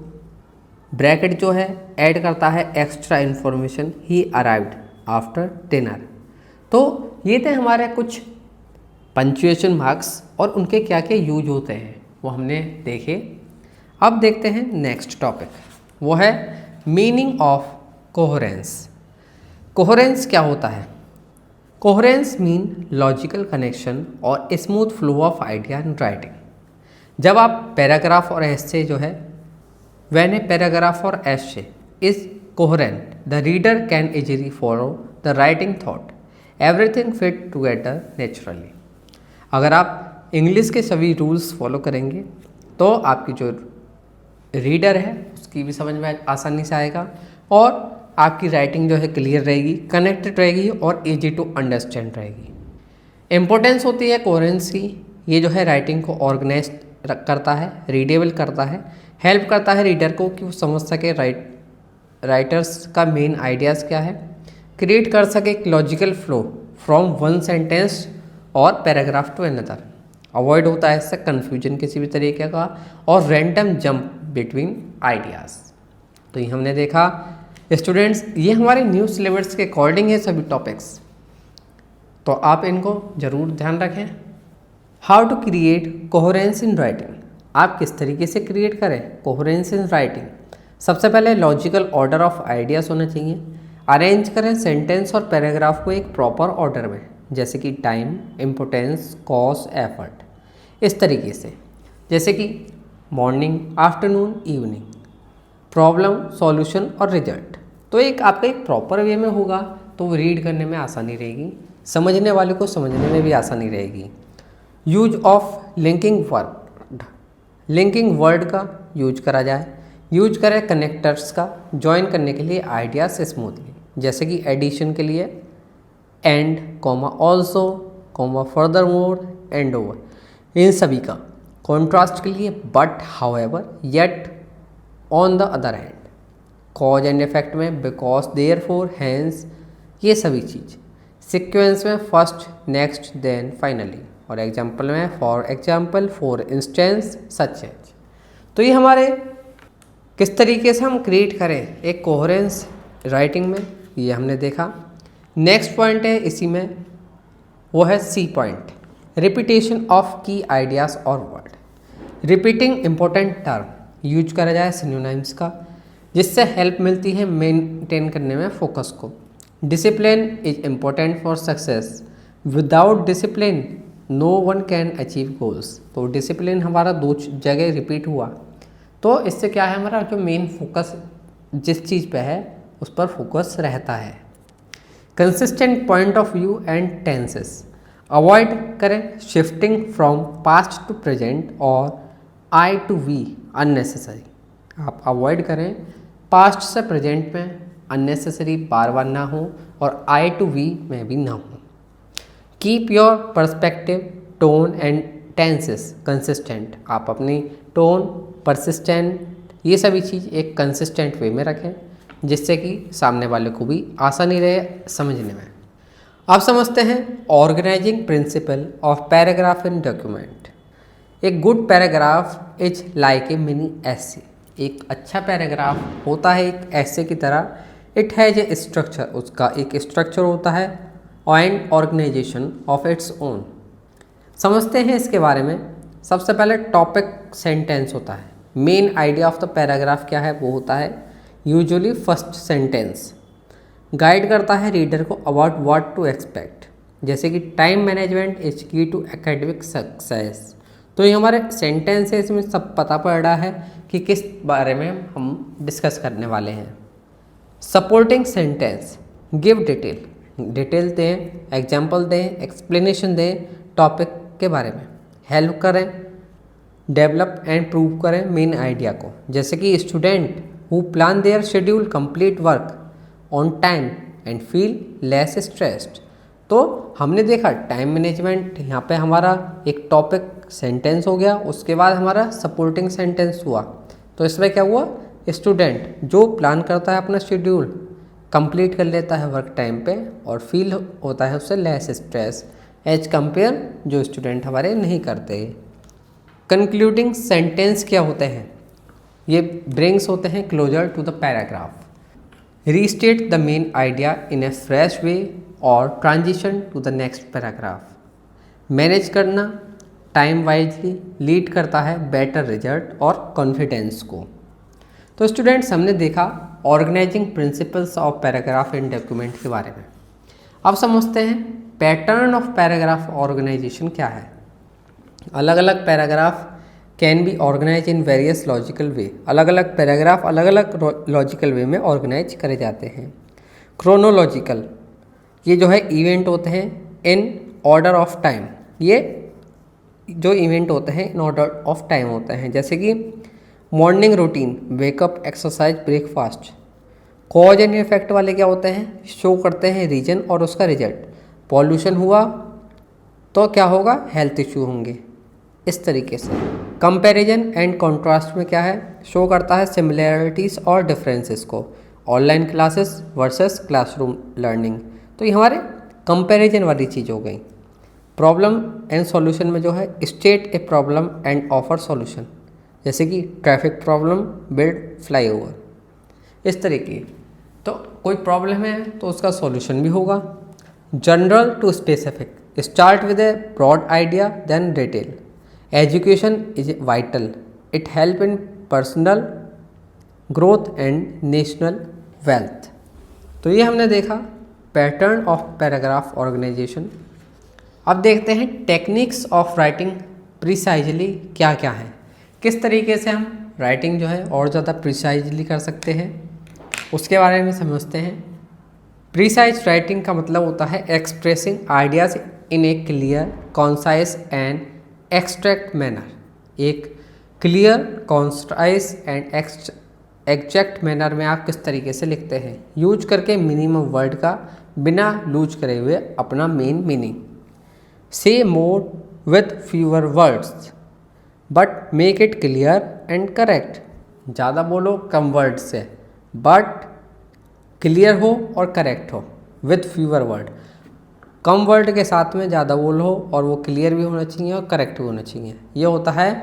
ब्रैकेट जो है ऐड करता है एक्स्ट्रा इन्फॉर्मेशन, ही अराइव्ड आफ्टर डिनर। तो ये थे हमारे कुछ पंक्चुएशन मार्क्स और उनके क्या क्या यूज होते हैं वो हमने देखे। अब देखते हैं नेक्स्ट टॉपिक, वो है मीनिंग ऑफ कोहेरेंस। कोहेरेंस क्या होता है, कोहेरेंस मीन लॉजिकल कनेक्शन और smooth flow of idea in writing. जब आप पैराग्राफ और एस्से जो है, व्हेन ए पैराग्राफ और essay is coherent the reader can easily follow the writing thought, everything fit together naturally. अगर आप इंग्लिश के सभी रूल्स फॉलो करेंगे तो आपकी जो रीडर है उसकी भी समझ में आसानी से आएगा और आपकी राइटिंग जो है क्लियर रहेगी, कनेक्टेड रहेगी और इजी टू अंडरस्टैंड रहेगी। इम्पोर्टेंस होती है कोहेरेंस की, ये जो है राइटिंग को ऑर्गेनाइज करता है, रीडेबल करता है, हेल्प करता है रीडर को कि वो समझ सके राइटर्स का मेन आइडियाज़ क्या है, क्रिएट कर सके एक logical flow from one sentence और पैराग्राफ टू अनदर। अवॉइड होता है इससे कन्फ्यूजन किसी भी तरीके का और रैंडम जंप बिटवीन आइडियाज़। तो ये हमने देखा स्टूडेंट्स, ये हमारे न्यू सिलेबस के अकॉर्डिंग है सभी टॉपिक्स, तो आप इनको ज़रूर ध्यान रखें। How to create coherence in writing, आप किस तरीके से क्रिएट करें कोहेरेंस इन राइटिंग। सबसे पहले लॉजिकल ऑर्डर ऑफ आइडियाज़ होना चाहिए। अरेंज करें सेंटेंस और पैराग्राफ को एक प्रॉपर ऑर्डर में, जैसे कि टाइम, इम्पोर्टेंस, कॉज, एफर्ट, इस तरीके से। जैसे कि morning, afternoon, evening, problem, solution और रिजल्ट। तो एक आपका एक प्रॉपर वे में होगा तो वो रीड करने में आसानी रहेगी, समझने वाले को समझने में भी आसानी रहेगी। Use of linking word, linking word का यूज करा जाए। यूज करें कनेक्टर्स का ज्वाइन करने के लिए आइडियाज स्मूथली, जैसे कि एडिशन के लिए and, comma also, comma furthermore, and over. इन सभी का कॉन्ट्रास्ट के लिए but, however, yet, on the other hand. Cause and effect में बिकॉज, देयरफॉर, हैंस, ये सभी चीज़। सीक्वेंस में फर्स्ट, नेक्स्ट, देन, फाइनली। और एग्जाम्पल में for example, for instance, such as. तो ये हमारे किस तरीके से हम क्रिएट करें एक कोहेरेंस राइटिंग में, ये हमने देखा। नेक्स्ट पॉइंट है इसी में, वो है सी पॉइंट, रिपीटेशन ऑफ की आइडियाज़ और word. Repeating important term use करा जाए सिनोनिम्स का, जिससे हेल्प मिलती है मेंटेन करने में फोकस को। Discipline is important for success, without discipline no one can achieve goals. तो डिसिप्लिन हमारा दो जगह रिपीट हुआ, तो इससे क्या है हमारा जो मेन फोकस जिस चीज़ पे है उस पर फोकस रहता है। Consistent point of view and tenses, avoid करें shifting from past to present और आई टू वी अननेसेसरी। आप अवॉइड करें पास्ट से प्रेजेंट में अननेसेसरी बार बार ना हो और आई टू वी में भी ना हो। Keep your perspective, tone and tenses consistent. आप अपनी टोन, परसिस्टेंट ये सभी चीज़ एक कंसिस्टेंट वे में रखें जिससे कि सामने वाले को भी आसानी रहे समझने में। अब समझते हैं organising principle of paragraph in document. एक good paragraph is like a mini essay. एक अच्छा पैराग्राफ होता है एक ऐसे की तरह। इट हैज़ ए स्ट्रक्चर, उसका एक स्ट्रक्चर होता है, and organisation of its own. समझते हैं इसके बारे में। सबसे पहले टॉपिक सेंटेंस होता है। Main idea of the paragraph क्या है, वो होता है यूजुअली फर्स्ट सेंटेंस। गाइड करता है रीडर को अबाउट व्हाट टू एक्सपेक्ट, जैसे कि टाइम मैनेजमेंट इज की टू एकेडमिक सक्सेस। तो ये हमारे सेंटेंस है, इसमें सब पता पड़ रहा है कि किस बारे में हम डिस्कस करने वाले हैं। सपोर्टिंग सेंटेंस गिव डिटेल दें, एग्जाम्पल दें, एक्सप्लेनेशन दें टॉपिक के बारे में, हेल्प करें, डेवलप एंड प्रूव करें मेन आइडिया को, जैसे कि student who plan there schedule complete work on time and feel less stressed. तो हमने देखा टाइम मैनेजमेंट, यहाँ पे हमारा एक टॉपिक सेंटेंस हो गया, उसके बाद हमारा सपोर्टिंग सेंटेंस हुआ। तो इसमें क्या हुआ, स्टूडेंट जो प्लान करता है अपना शेड्यूल कंप्लीट कर लेता है वर्क टाइम पे और फील होता है उससे लेस स्ट्रेस एज कंपेयर जो स्टूडेंट हमारे नहीं करते। कंक्लूडिंग सेंटेंस क्या होते हैं, ये ब्रिंग्स होते हैं closure to the paragraph, restate the main idea in a fresh way और transition to the next paragraph. Manage करना टाइम वाइजली लीड करता है बेटर रिजल्ट और कॉन्फिडेंस को। तो स्टूडेंट्स हमने देखा organising principles of paragraph in document के बारे में। अब समझते हैं पैटर्न ऑफ पैराग्राफ ऑर्गेनाइजेशन क्या है। अलग अलग paragraph can be organise in various logical way. अलग अलग पैराग्राफ अलग अलग लॉजिकल वे में ऑर्गेनाइज करे जाते हैं। क्रोनोलॉजिकल, ये जो है इवेंट होते हैं इन ऑर्डर ऑफ टाइम। ये जो इवेंट होते हैं इन ऑर्डर ऑफ टाइम होते हैं, जैसे कि morning routine, wake up, exercise, breakfast. Cause and effect वाले क्या होते हैं, शो करते हैं रीजन और उसका रिजल्ट। पॉल्यूशन हुआ तो क्या होगा, हेल्थ इश्यू होंगे, इस तरीके से। कंपैरिजन एंड कॉन्ट्रास्ट में क्या है, शो करता है सिमिलैरिटीज़ और डिफरेंसेस को। Online classes versus classroom learning, तो ये हमारे कंपैरिजन वाली चीज़ हो गई। प्रॉब्लम एंड सॉल्यूशन में जो है state a problem and offer solution, जैसे कि ट्रैफिक प्रॉब्लम, बिल्ड फ्लाईओवर, इस तरीके। तो कोई प्रॉब्लम है तो उसका सॉल्यूशन भी होगा। General to specific, start with a broad idea then detail. Education is vital, it help in personal growth and national wealth. तो ये हमने देखा पैटर्न ऑफ पैराग्राफ ऑर्गेनाइजेशन। अब देखते हैं टेक्निक्स ऑफ राइटिंग प्रिसाइजली क्या क्या है, किस तरीके से हम राइटिंग जो है और ज़्यादा प्रिसाइजली कर सकते हैं, उसके बारे में समझते हैं। प्रिसाइज राइटिंग का मतलब होता है expressing ideas in a clear, concise and extract manner. एक clear, concise and exact manner में आप किस तरीके से लिखते हैं, यूज करके मिनिमम वर्ड का बिना लूज करे हुए अपना मेन मीनिंग। से more with fewer words but make it clear and correct. ज़्यादा बोलो कम वर्ड से, बट क्लियर हो और करेक्ट हो। With fewer word, come word के साथ में ज़्यादा बोलो और वो क्लियर भी होना चाहिए और करेक्ट भी होना चाहिए। ये होता है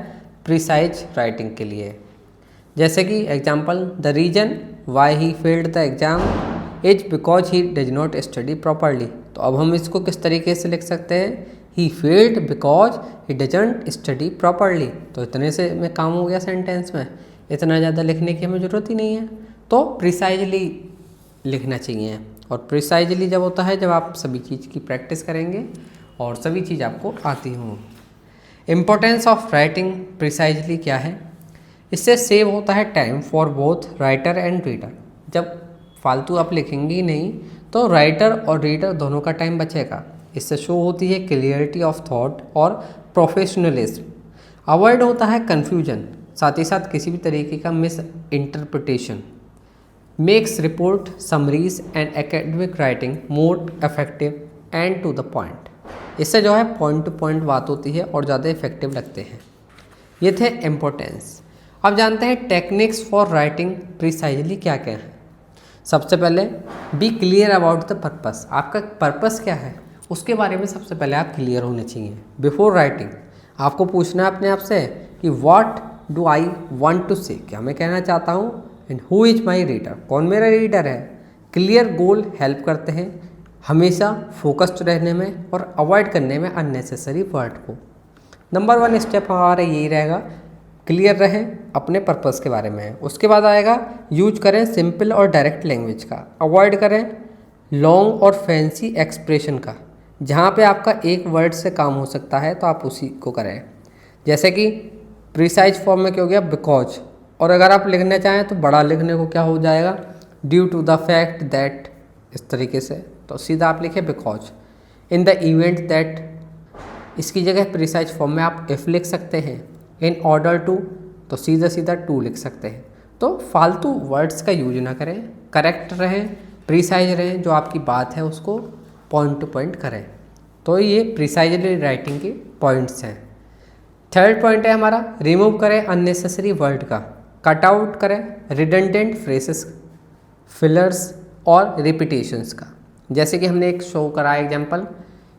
प्रिसाइज राइटिंग के लिए। जैसे कि example, the reason why he failed the exam is because he does not study properly. तो अब हम इसको किस तरीके से लिख सकते हैं, he failed because he doesn't study properly. तो इतने से में काम हो गया सेंटेंस में, इतना ज़्यादा लिखने की हमें ज़रूरत ही नहीं है। तो प्रिसाइजली लिखना चाहिए, और प्रिसाइजली जब होता है जब आप सभी चीज़ की प्रैक्टिस करेंगे और सभी चीज़ आपको आती हों। इम्पोर्टेंस ऑफ राइटिंग प्रिसाइजली क्या है, इससे सेव होता है time for both writer and reader. जब फालतू आप लिखेंगे ही नहीं तो राइटर और रीडर दोनों का टाइम बचेगा। इससे शो होती है क्लियरिटी ऑफ थॉट और प्रोफेशनलिज्म। अवॉइड होता है कन्फ्यूजन, साथ ही साथ किसी भी तरीके का misinterpretation. Makes report, summaries and academic writing more effective and to the point. इससे जो है पॉइंट टू पॉइंट बात होती है और ज़्यादा इफेक्टिव लगते हैं। ये थे इम्पोर्टेंस। अब जानते हैं टेक्निक्स फॉर राइटिंग प्रिसाइजली क्या क्या है। सबसे पहले be clear about the purpose. आपका पर्पस क्या है उसके बारे में सबसे पहले आप क्लियर होने चाहिए। बिफोर राइटिंग आपको पूछना है अपने आप से कि what do I want to say, क्या मैं कहना चाहता हूँ, and who is my reader, कौन मेरा रीडर है। क्लियर गोल हेल्प करते हैं हमेशा फोकस्ड रहने में और अवॉइड करने में अननेसेसरी वर्ड को। नंबर 1 स्टेप हमारा यही रहेगा, क्लियर रहें अपने पर्पस के बारे में। उसके बाद आएगा यूज करें सिंपल और डायरेक्ट लैंग्वेज का, अवॉइड करें लॉन्ग और फैंसी एक्सप्रेशन का। जहाँ पे आपका एक वर्ड से काम हो सकता है तो आप उसी को करें। जैसे कि प्रिसाइज फॉर्म में क्या हो गया बिकॉज, और अगर आप लिखना चाहें तो बड़ा लिखने को क्या हो जाएगा due to the fact that, इस तरीके से तो सीधा आप लिखें because. In the event that, इसकी जगह प्रिसाइज फॉर्म में आप इफ लिख सकते हैं। इन ऑर्डर टू तो सीधा सीधा टू लिख सकते हैं। तो फालतू वर्ड्स का यूज ना करें, करेक्ट रहें, प्रिसाइज रहें, जो आपकी बात है उसको पॉइंट टू पॉइंट करें। तो ये प्रिसाइजली राइटिंग के पॉइंट्स हैं। थर्ड पॉइंट है हमारा रिमूव करें अननेसेसरी वर्ड का, कट आउट करें रिडंडेंट फ्रेसेस, फिलर्स और रिपीटेशंस का। जैसे कि हमने एक शो करा example,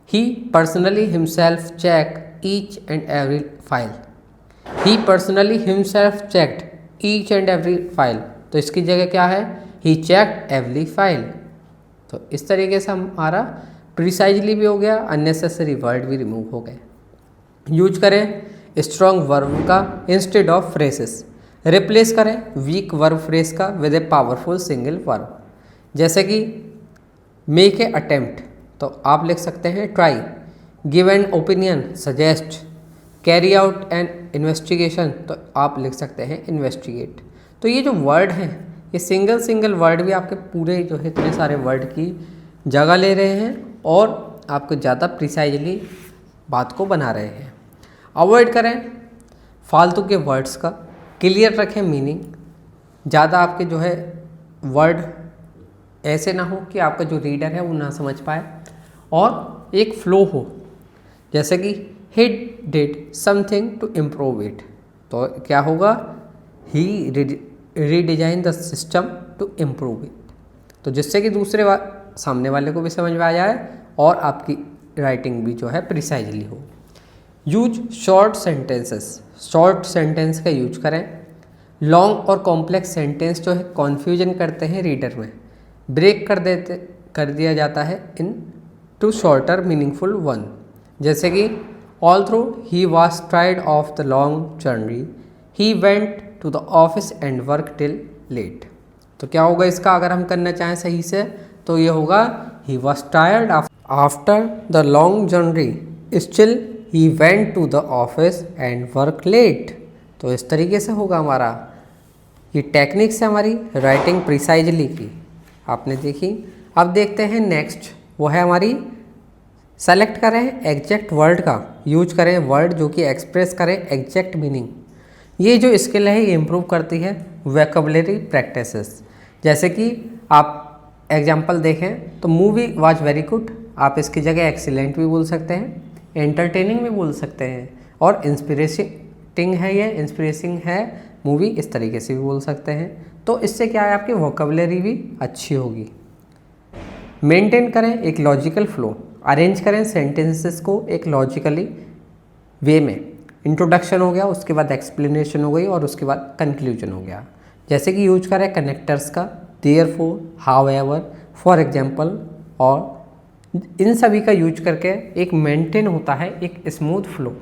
he personally himself check each and every file. He personally himself checked each and every file, तो इसकी जगह क्या है ही चेक्ड एवरी फाइल। तो इस तरीके से हमारा प्रिसाइजली भी हो गया, अननेसेसरी वर्ड भी रिमूव हो गए। यूज करें स्ट्रॉन्ग वर्ब का इंस्टेड ऑफ फ्रेसेस, रिप्लेस करें वीक वर्ब फ्रेज का with a powerful single verb. जैसे कि मेक ए अटेम्प्ट तो आप लिख सकते हैं try, give an opinion suggest, carry out an investigation तो आप लिख सकते हैं इन्वेस्टिगेट। तो ये जो वर्ड हैं ये सिंगल वर्ड भी आपके पूरे जो है इतने सारे वर्ड की जगह ले रहे हैं और आपको ज़्यादा प्रिसाइजली बात को बना रहे हैं। अवॉइड करें फालतू के वर्ड्स का, क्लियर रखें मीनिंग, ज़्यादा आपके जो है वर्ड ऐसे ना हो कि आपका जो रीडर है वो ना समझ पाए, और एक फ्लो हो। जैसे कि he did something to improve it तो क्या होगा he redesign the system to improve it, तो जिससे कि दूसरे सामने वाले को भी समझ में आ जाए और आपकी राइटिंग भी जो है प्रिसाइजली हो। Use short sentences, short sentence का यूज करें। लॉन्ग और कॉम्प्लेक्स सेंटेंस जो है कॉन्फ्यूजन करते हैं रीडर में, ब्रेक कर दिया जाता है into shorter meaningful one. जैसे कि all through he was tired of the long journey, he went to the office and work till late. तो क्या होगा इसका अगर हम करना चाहें सही से तो ये होगा he was tired after the long journey still he went to the office and work late. तो इस तरीके से होगा हमारा। ये टेक्निक्स है हमारी राइटिंग प्रिसाइजली की, आपने देखी। अब देखते हैं नेक्स्ट, वो है हमारी सेलेक्ट करें एग्जैक्ट वर्ड का, यूज करें वर्ड जो कि एक्सप्रेस करें एग्जैक्ट मीनिंग। ये जो स्किल है ये इम्प्रूव करती है वोकैबुलरी प्रैक्टिसेस। जैसे कि आप एग्जाम्पल देखें तो मूवी वॉज वेरी गुड, आप इसकी जगह एक्सीलेंट भी बोल सकते हैं, एंटरटेनिंग भी बोल सकते हैं, और इंस्पिरेटिंग है ये, इंस्पिरेसिंग है मूवी, इस तरीके से भी बोल सकते हैं। तो इससे क्या है आपकी वोकैबुलरी भी अच्छी होगी। मेंटेन करें एक लॉजिकल फ्लो, अरेंज करें सेंटेंसेस को एक लॉजिकली वे में। इंट्रोडक्शन हो गया, उसके बाद एक्सप्लेनेशन हो गई और उसके बाद कंक्लूजन हो गया। जैसे कि यूज करें कनेक्टर्स का, देयरफॉर, हाउएवर, फॉर एग्जांपल, और इन सभी का यूज करके एक मेंटेन होता है एक स्मूथ फ्लो।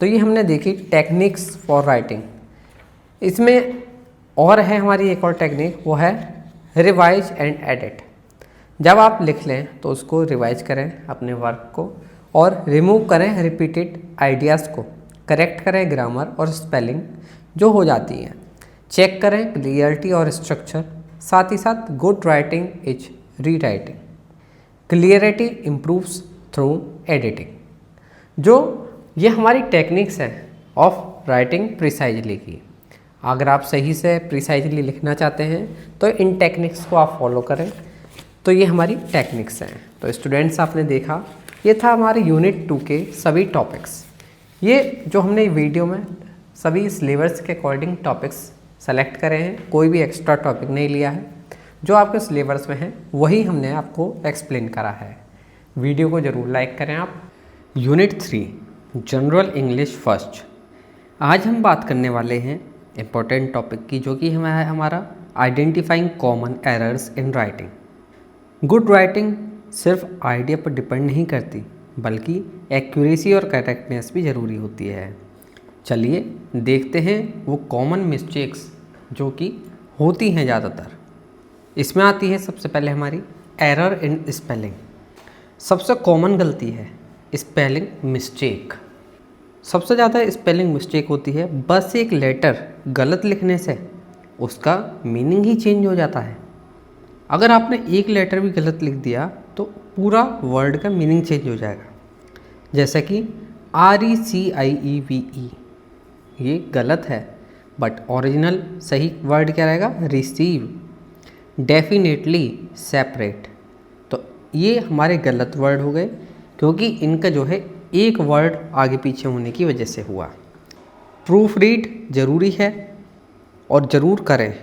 तो ये हमने देखी टेक्निक्स फॉर राइटिंग। इसमें और है हमारी एक और टेक्निक, वो है रिवाइज एंड एडिट। जब आप लिख लें तो उसको रिवाइज करें अपने वर्क को और रिमूव करें रिपीटेड आइडियाज़ को, करेक्ट करें ग्रामर और स्पेलिंग जो हो जाती हैं, चेक करें क्लियरिटी और स्ट्रक्चर। साथ ही साथ good writing is rewriting, clarity improves through editing. जो ये हमारी टेक्निक्स हैं ऑफ राइटिंग प्रिसाइजली की। अगर आप सही से प्रिसाइजली लिखना चाहते हैं तो इन टेक्निक्स को आप फॉलो करें। तो ये हमारी टेक्निक्स हैं। तो स्टूडेंट्स आपने देखा ये था हमारे यूनिट 2 के सभी टॉपिक्स। ये जो हमने वीडियो में सभी सिलेबस के अकॉर्डिंग टॉपिक्स सेलेक्ट करे हैं, कोई भी एक्स्ट्रा टॉपिक नहीं लिया है। जो आपके सिलेबस में है वही हमने आपको एक्सप्लेन करा है। वीडियो को ज़रूर लाइक करें आप। Unit 3 general English first. आज हम बात करने वाले हैं इम्पोर्टेंट टॉपिक की, जो कि हमारा identifying common errors in writing. Good writing सिर्फ आइडिया पर डिपेंड नहीं करती, बल्कि एक्यूरेसी और करेक्टनेस भी ज़रूरी होती है। चलिए देखते हैं वो कॉमन मिस्टेक्स जो कि होती हैं ज़्यादातर। इसमें आती है सबसे पहले हमारी एरर इन स्पेलिंग। सबसे कॉमन गलती है स्पेलिंग मिस्टेक। सबसे ज़्यादा स्पेलिंग मिस्टेक होती है, बस एक लेटर गलत लिखने से उसका मीनिंग ही चेंज हो जाता है। अगर आपने एक लेटर भी गलत लिख दिया तो पूरा वर्ड का मीनिंग चेंज हो जाएगा। जैसे कि RECIEVE, ये गलत है, बट ओरिजिनल सही वर्ड क्या रहेगा? रिसीव। Definitely, separate. तो ये हमारे गलत वर्ड हो गए, क्योंकि इनका जो है एक वर्ड आगे पीछे होने की वजह से हुआ। प्रूफ रीड ज़रूरी है और ज़रूर करें,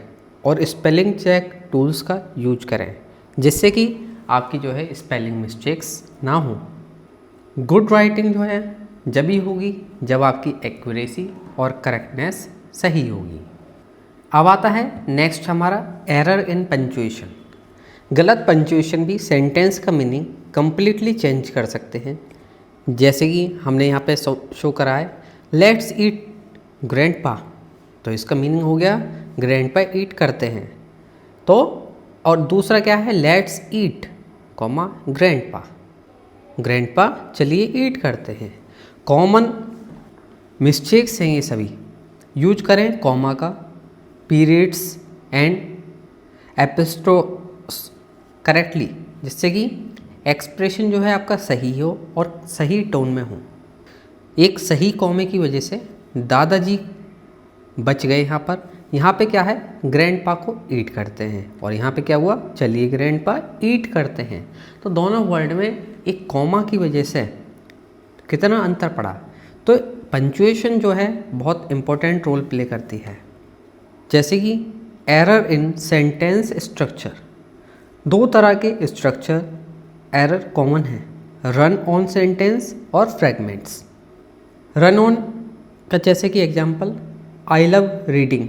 और स्पेलिंग चेक टूल्स का यूज करें, जिससे कि आपकी जो है स्पेलिंग मिस्टेक्स ना हो। गुड राइटिंग जो है जब ही होगी जब आपकी एक्यूरेसी और करेक्टनेस सही होगी। अब आता है नेक्स्ट हमारा एरर इन पंचुएशन। गलत पंचुएशन भी सेंटेंस का मीनिंग कम्प्लीटली चेंज कर सकते हैं। जैसे कि हमने यहाँ पे शो करा है लेट्स ईट ग्रैंडपा, तो इसका मीनिंग हो गया ग्रैंडपा ईट करते हैं। तो और दूसरा क्या है? Let's eat comma grandpa, grandpa चलिए ईट करते हैं। कॉमन मिस्टेक्स हैं ये सभी। यूज करें कॉमा का, पीरियड्स एंड एपिस्ट्रोस करेक्टली, जिससे कि एक्सप्रेशन जो है आपका सही हो और सही टोन में हो। एक सही कॉमे की वजह से दादाजी बच गए। यहाँ पे क्या है? ग्रैंडपा को ईट करते हैं, और यहाँ पे क्या हुआ? चलिए ग्रैंडपा ईट करते हैं। तो दोनों वर्ड में एक कॉमा की वजह से कितना अंतर पड़ा। तो पंचुएशन जो है बहुत इम्पोर्टेंट रोल प्ले करती है। जैसे कि एरर इन सेंटेंस स्ट्रक्चर। दो तरह के स्ट्रक्चर एरर कॉमन है, रन ऑन सेंटेंस और फ्रेगमेंट्स। रन ऑन का जैसे कि example I love reading,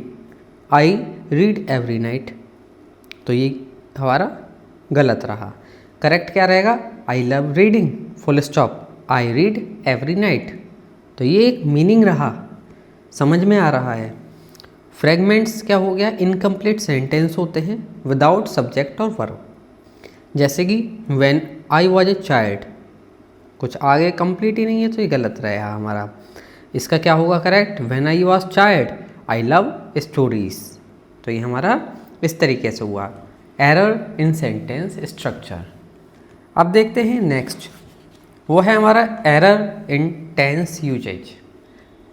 I read every night, तो ये हमारा गलत रहा। करेक्ट क्या रहेगा? I love reading full stop, I read every night, तो ये एक मीनिंग रहा, समझ में आ रहा है। फ्रेगमेंट्स क्या हो गया? इनकम्प्लीट सेंटेंस होते हैं विदाउट सब्जेक्ट और वर्ब। जैसे कि when I was a child, कुछ आगे कंप्लीट ही नहीं है, तो ये गलत रहेगा हमारा। इसका क्या होगा correct? When I was child I love stories, तो ये हमारा इस तरीके से हुआ एरर इन सेंटेंस स्ट्रक्चर। अब देखते हैं नेक्स्ट, वो है हमारा error in tense usage.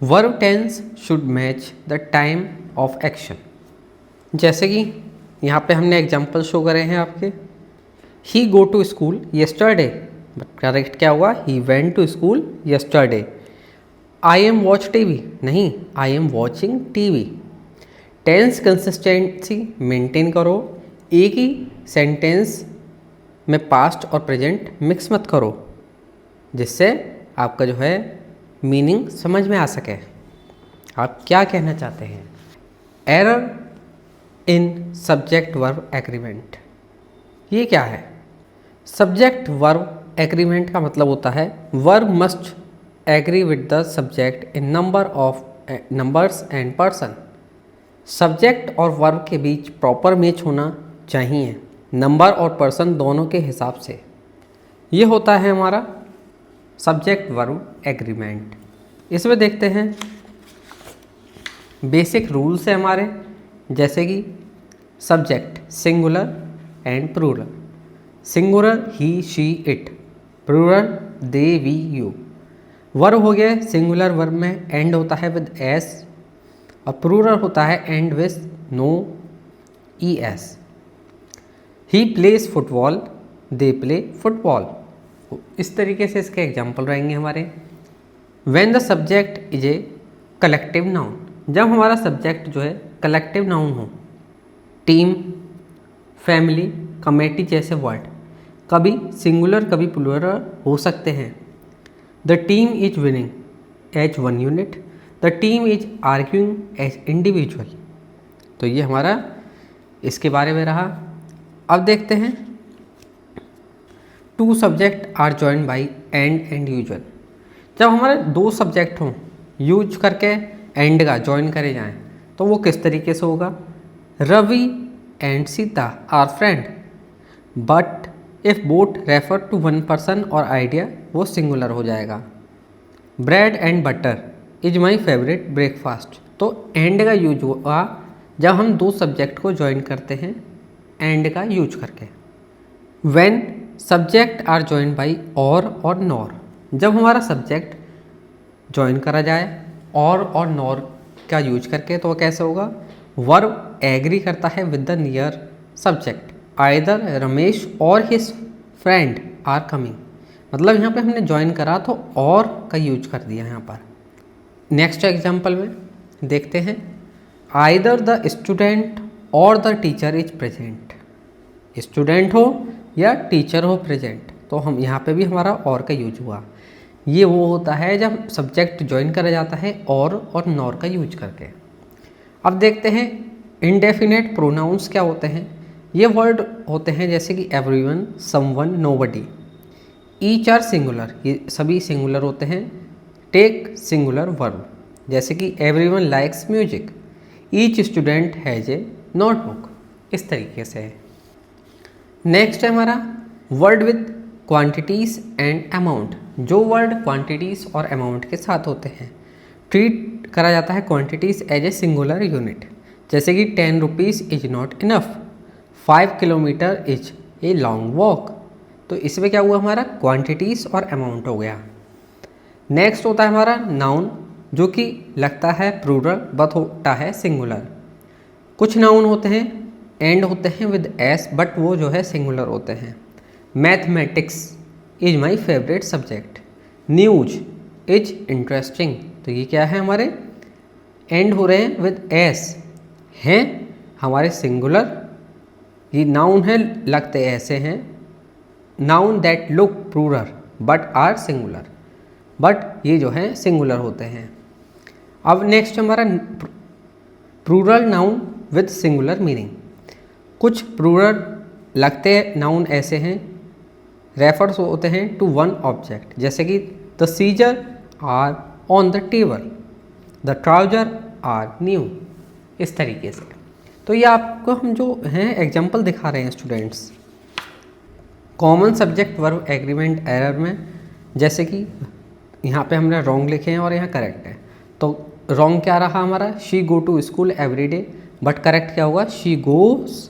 Verb tense should match the time of action. जैसे कि यहाँ पे हमने एग्जांपल शो करे हैं आपके, he go to school yesterday, but correct क्या हुआ? He went to school yesterday. I am watch TV, नहीं, I am watching TV. Tense consistency maintain करो, एक ही सेंटेंस में पास्ट और प्रेजेंट मिक्स मत करो, जिससे आपका जो है मीनिंग समझ में आ सके आप क्या कहना चाहते हैं। Error in subject verb agreement, ये क्या है? सब्जेक्ट वर्ब एग्रीमेंट का मतलब होता है verb must agree with the subject in numbers and person. Subject और वर्ब के बीच प्रॉपर मैच होना चाहिए, नंबर और पर्सन दोनों के हिसाब से। ये होता है हमारा सब्जेक्ट वर्ब एग्रीमेंट। इसमें देखते हैं बेसिक रूल्स है हमारे, जैसे कि subject singular and plural. Singular he she it, plural they we you. Verb हो गया सिंगुलर वर्ब में एंड होता है विद एस, और प्लूरल होता है and with no E S. He plays football, they play football. इस तरीके से इसके एग्जाम्पल रहेंगे हमारे। When the subject is a collective noun, जब हमारा सब्जेक्ट जो है कलेक्टिव नाउन हो, टीम, फैमिली, कमेटी जैसे वर्ड कभी सिंगुलर कभी प्लूरल हो सकते हैं। The team is winning as one unit, the team is arguing as individual. तो ये हमारा इसके बारे में रहा। अब देखते हैं two subject are joined by and usual. जब हमारे दो सब्जेक्ट हों, यूज करके एंड का जॉइन करे जाएं, तो वो किस तरीके से होगा? Ravi and Sita are friend, but if both refer to one person or idea, वो सिंगुलर हो जाएगा। Bread and butter is my favourite breakfast. तो एंड का यूज हुआ जब हम दो सब्जेक्ट को ज्वाइन करते हैं एंड का यूज करके। When subject are join by or nor, जब हमारा सब्जेक्ट ज्वाइन करा जाए और नॉर का यूज करके, तो कैसे होगा? वर्ब एग्री करता है with the near subject, either Ramesh और हिज फ्रेंड आर कमिंग। मतलब यहाँ पे हमने ज्वाइन करा तो और का यूज कर दिया यहाँ पर। नेक्स्ट एग्जाम्पल में देखते हैं, आइदर द स्टूडेंट और the teacher is present. Student हो या टीचर हो प्रेजेंट, तो हम यहाँ पे भी हमारा और का यूज हुआ। ये वो होता है जब सब्जेक्ट ज्वाइन करा जाता है और नॉर का यूज करके। अब देखते हैं इंडेफिनेट प्रोनाउंस क्या होते हैं। ये वर्ड होते हैं जैसे कि everyone, someone, nobody. Each are singular, ये सभी सिंगुलर होते हैं। टेक सिंगुलर वर्ब, जैसे कि everyone likes music, each student has a notebook, इस तरीके से है। नेक्स्ट है हमारा word with quantities and amount. जो वर्ड क्वांटिटीज़ और अमाउंट के साथ होते हैं, ट्रीट करा जाता है quantities as a singular unit, जैसे कि 10 rupees is not enough, 5 kilometre is a long walk. तो इसमें क्या हुआ? हमारा क्वांटिटीज़ और अमाउंट हो गया। नेक्स्ट होता है हमारा नाउन, जो कि लगता है प्लूरल बट होता है सिंगुलर। कुछ नाउन होते हैं एंड होते हैं विद एस, बट वो जो है सिंगुलर होते हैं। Mathematics is my favourite subject, news is interesting. तो ये क्या है? हमारे एंड हो रहे हैं विद एस, हैं हमारे सिंगुलर। ये नाउन है, लगते ऐसे हैं। Noun that look plural but are singular, but ये जो है सिंगुलर होते हैं। अब नेक्स्ट हमारा plural noun with singular meaning. कुछ प्लूरल लगते नाउन ऐसे हैं, रेफर्स होते हैं टू वन ऑब्जेक्ट, जैसे कि the scissor are on the table, the trouser are new, इस तरीके से। तो ये आपको हम जो हैं एग्जाम्पल दिखा रहे हैं students, common subject verb agreement error में, जैसे कि यहाँ पे हमने रॉन्ग लिखे हैं और यहाँ करेक्ट है। तो रॉन्ग क्या रहा हमारा? She go to school every day, but correct क्या होगा? She goes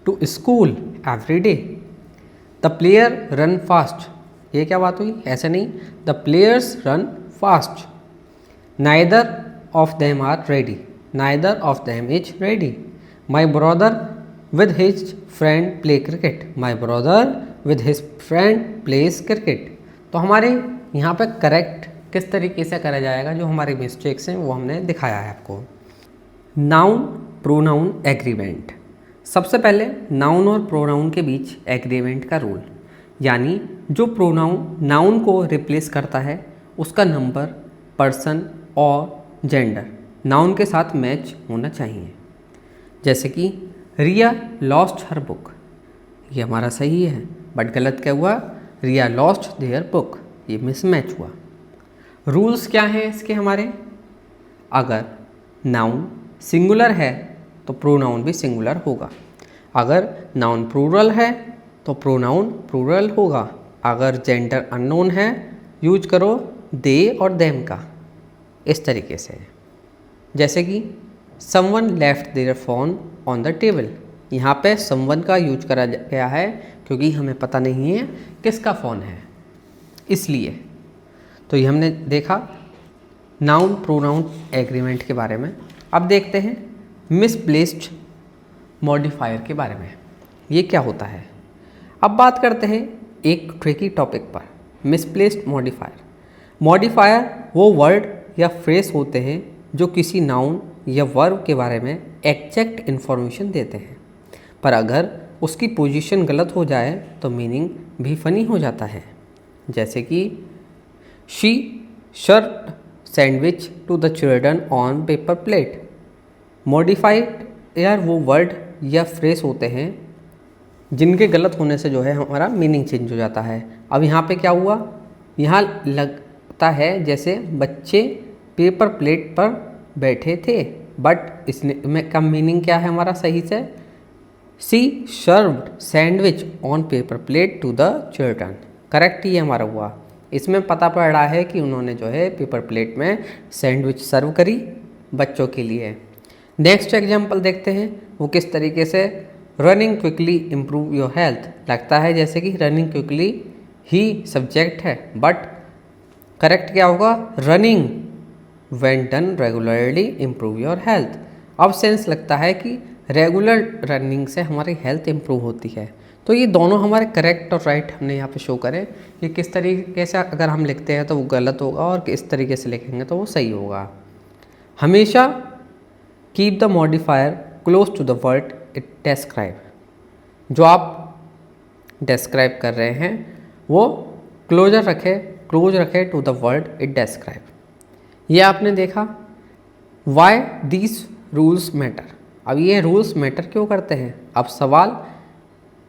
to school every day. The player run fast, ये क्या बात हुई? ऐसे नहीं, the players run fast. Neither of them are ready, neither of them is ready. My brother with his friend play cricket, my brother with his friend plays cricket. तो हमारे यहाँ पे करेक्ट किस तरीके से करा जाएगा, जो हमारी मिस्टेक्स हैं वो हमने दिखाया है आपको। Noun pronoun agreement. सबसे पहले नाउन और प्रोनाउन के बीच एग्रीमेंट का रूल, यानी जो प्रोनाउन नाउन को रिप्लेस करता है उसका नंबर, पर्सन और जेंडर नाउन के साथ मैच होना चाहिए। जैसे कि रिया लॉस्ट हर बुक, ये हमारा सही है, बट गलत क्या हुआ? रिया लॉस्ट देयर बुक, ये मिसमैच हुआ। रूल्स क्या हैं इसके हमारे? अगर नाउन सिंगुलर है तो प्रोनाउन भी सिंगुलर होगा, अगर नाउन प्लूरल है तो प्रोनाउन प्लूरल होगा, अगर जेंडर अननोन है यूज करो दे और देम का, इस तरीके से। जैसे कि someone left their phone on the table, यहाँ पे समवन का यूज करा गया है क्योंकि हमें पता नहीं है किसका फ़ोन है, इसलिए। तो ये हमने देखा नाउन प्रोनाउन एग्रीमेंट के बारे में। अब देखते हैं मिसप्लेस्ड मॉडिफायर के बारे में, ये क्या होता है। अब बात करते हैं एक ट्रिकी टॉपिक पर, मिसप्लेस्ड मॉडिफायर। मॉडिफायर वो वर्ड या फ्रेज होते हैं जो किसी नाउन या वर्ब के बारे में एग्जैक्ट इन्फॉर्मेशन देते हैं, पर अगर उसकी पोजीशन गलत हो जाए तो मीनिंग भी फनी हो जाता है। जैसे कि she served sandwich to the children on paper plate. Modified यार वो वर्ड या फ्रेज होते हैं जिनके गलत होने से जो है हमारा मीनिंग चेंज हो जाता है। अब यहाँ पे क्या हुआ, यहाँ लगता है जैसे बच्चे पेपर प्लेट पर बैठे थे, बट इसमें का मीनिंग क्या है हमारा सही से, she served sandwich on paper plate to the children. Correct ही हमारा हुआ। इसमें पता पड़ रहा है कि उन्होंने जो है पेपर प्लेट में सैंडविच सर्व करी बच्चों के लिए। नेक्स्ट एग्जाम्पल देखते हैं वो किस तरीके से running quickly improve your health. लगता है जैसे कि रनिंग क्विकली ही सब्जेक्ट है, बट करेक्ट क्या होगा, running when done regularly improve your health. अब सेंस लगता है कि रेगुलर रनिंग से हमारी हेल्थ इम्प्रूव होती है। तो ये दोनों हमारे करेक्ट और राइट हमने यहाँ पे शो करें। ये किस तरीके से अगर हम लिखते हैं तो वो गलत होगा और किस तरीके से लिखेंगे तो वो सही होगा। हमेशा keep the modifier close to the word it describe. जो आप डिस्क्राइब कर रहे हैं वो क्लोज रखे to the word it describe. ये आपने देखा वाई दीज रूल्स मैटर। अब ये रूल्स मैटर क्यों करते हैं, अब सवाल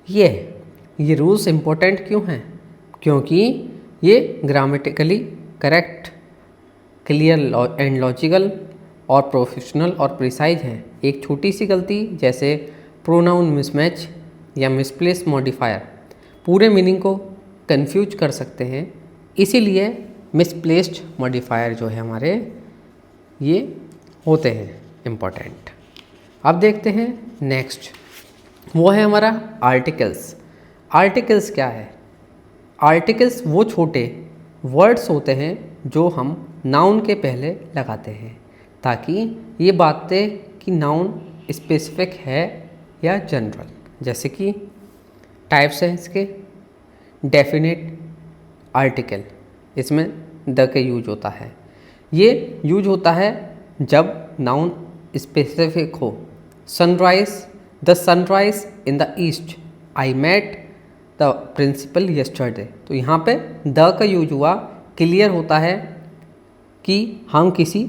ये रूल्स इम्पोर्टेंट क्यों हैं, क्योंकि ये grammatically correct, clear and logical और प्रोफेशनल और प्रिसाइज हैं। एक छोटी सी गलती जैसे प्रोनाउन मिसमैच या मिसप्लेस मॉडिफायर पूरे मीनिंग को कंफ्यूज कर सकते हैं, इसीलिए मिसप्लेस्ड मॉडिफायर जो है हमारे ये होते हैं इम्पोर्टेंट। अब देखते हैं नेक्स्ट, वो है हमारा आर्टिकल्स। आर्टिकल्स क्या है, आर्टिकल्स वो छोटे वर्ड्स होते हैं जो हम नाउन के पहले लगाते हैं ताकि ये बातें कि नाउन स्पेसिफिक है या जनरल। जैसे कि टाइप्स हैं इसके, डेफिनेट आर्टिकल, इसमें द का यूज होता है। ये यूज होता है जब नाउन स्पेसिफिक हो। Sunrise, the sunrise in the east, I met the principal yesterday. तो यहाँ पे द का यूज हुआ, क्लियर होता है कि हम किसी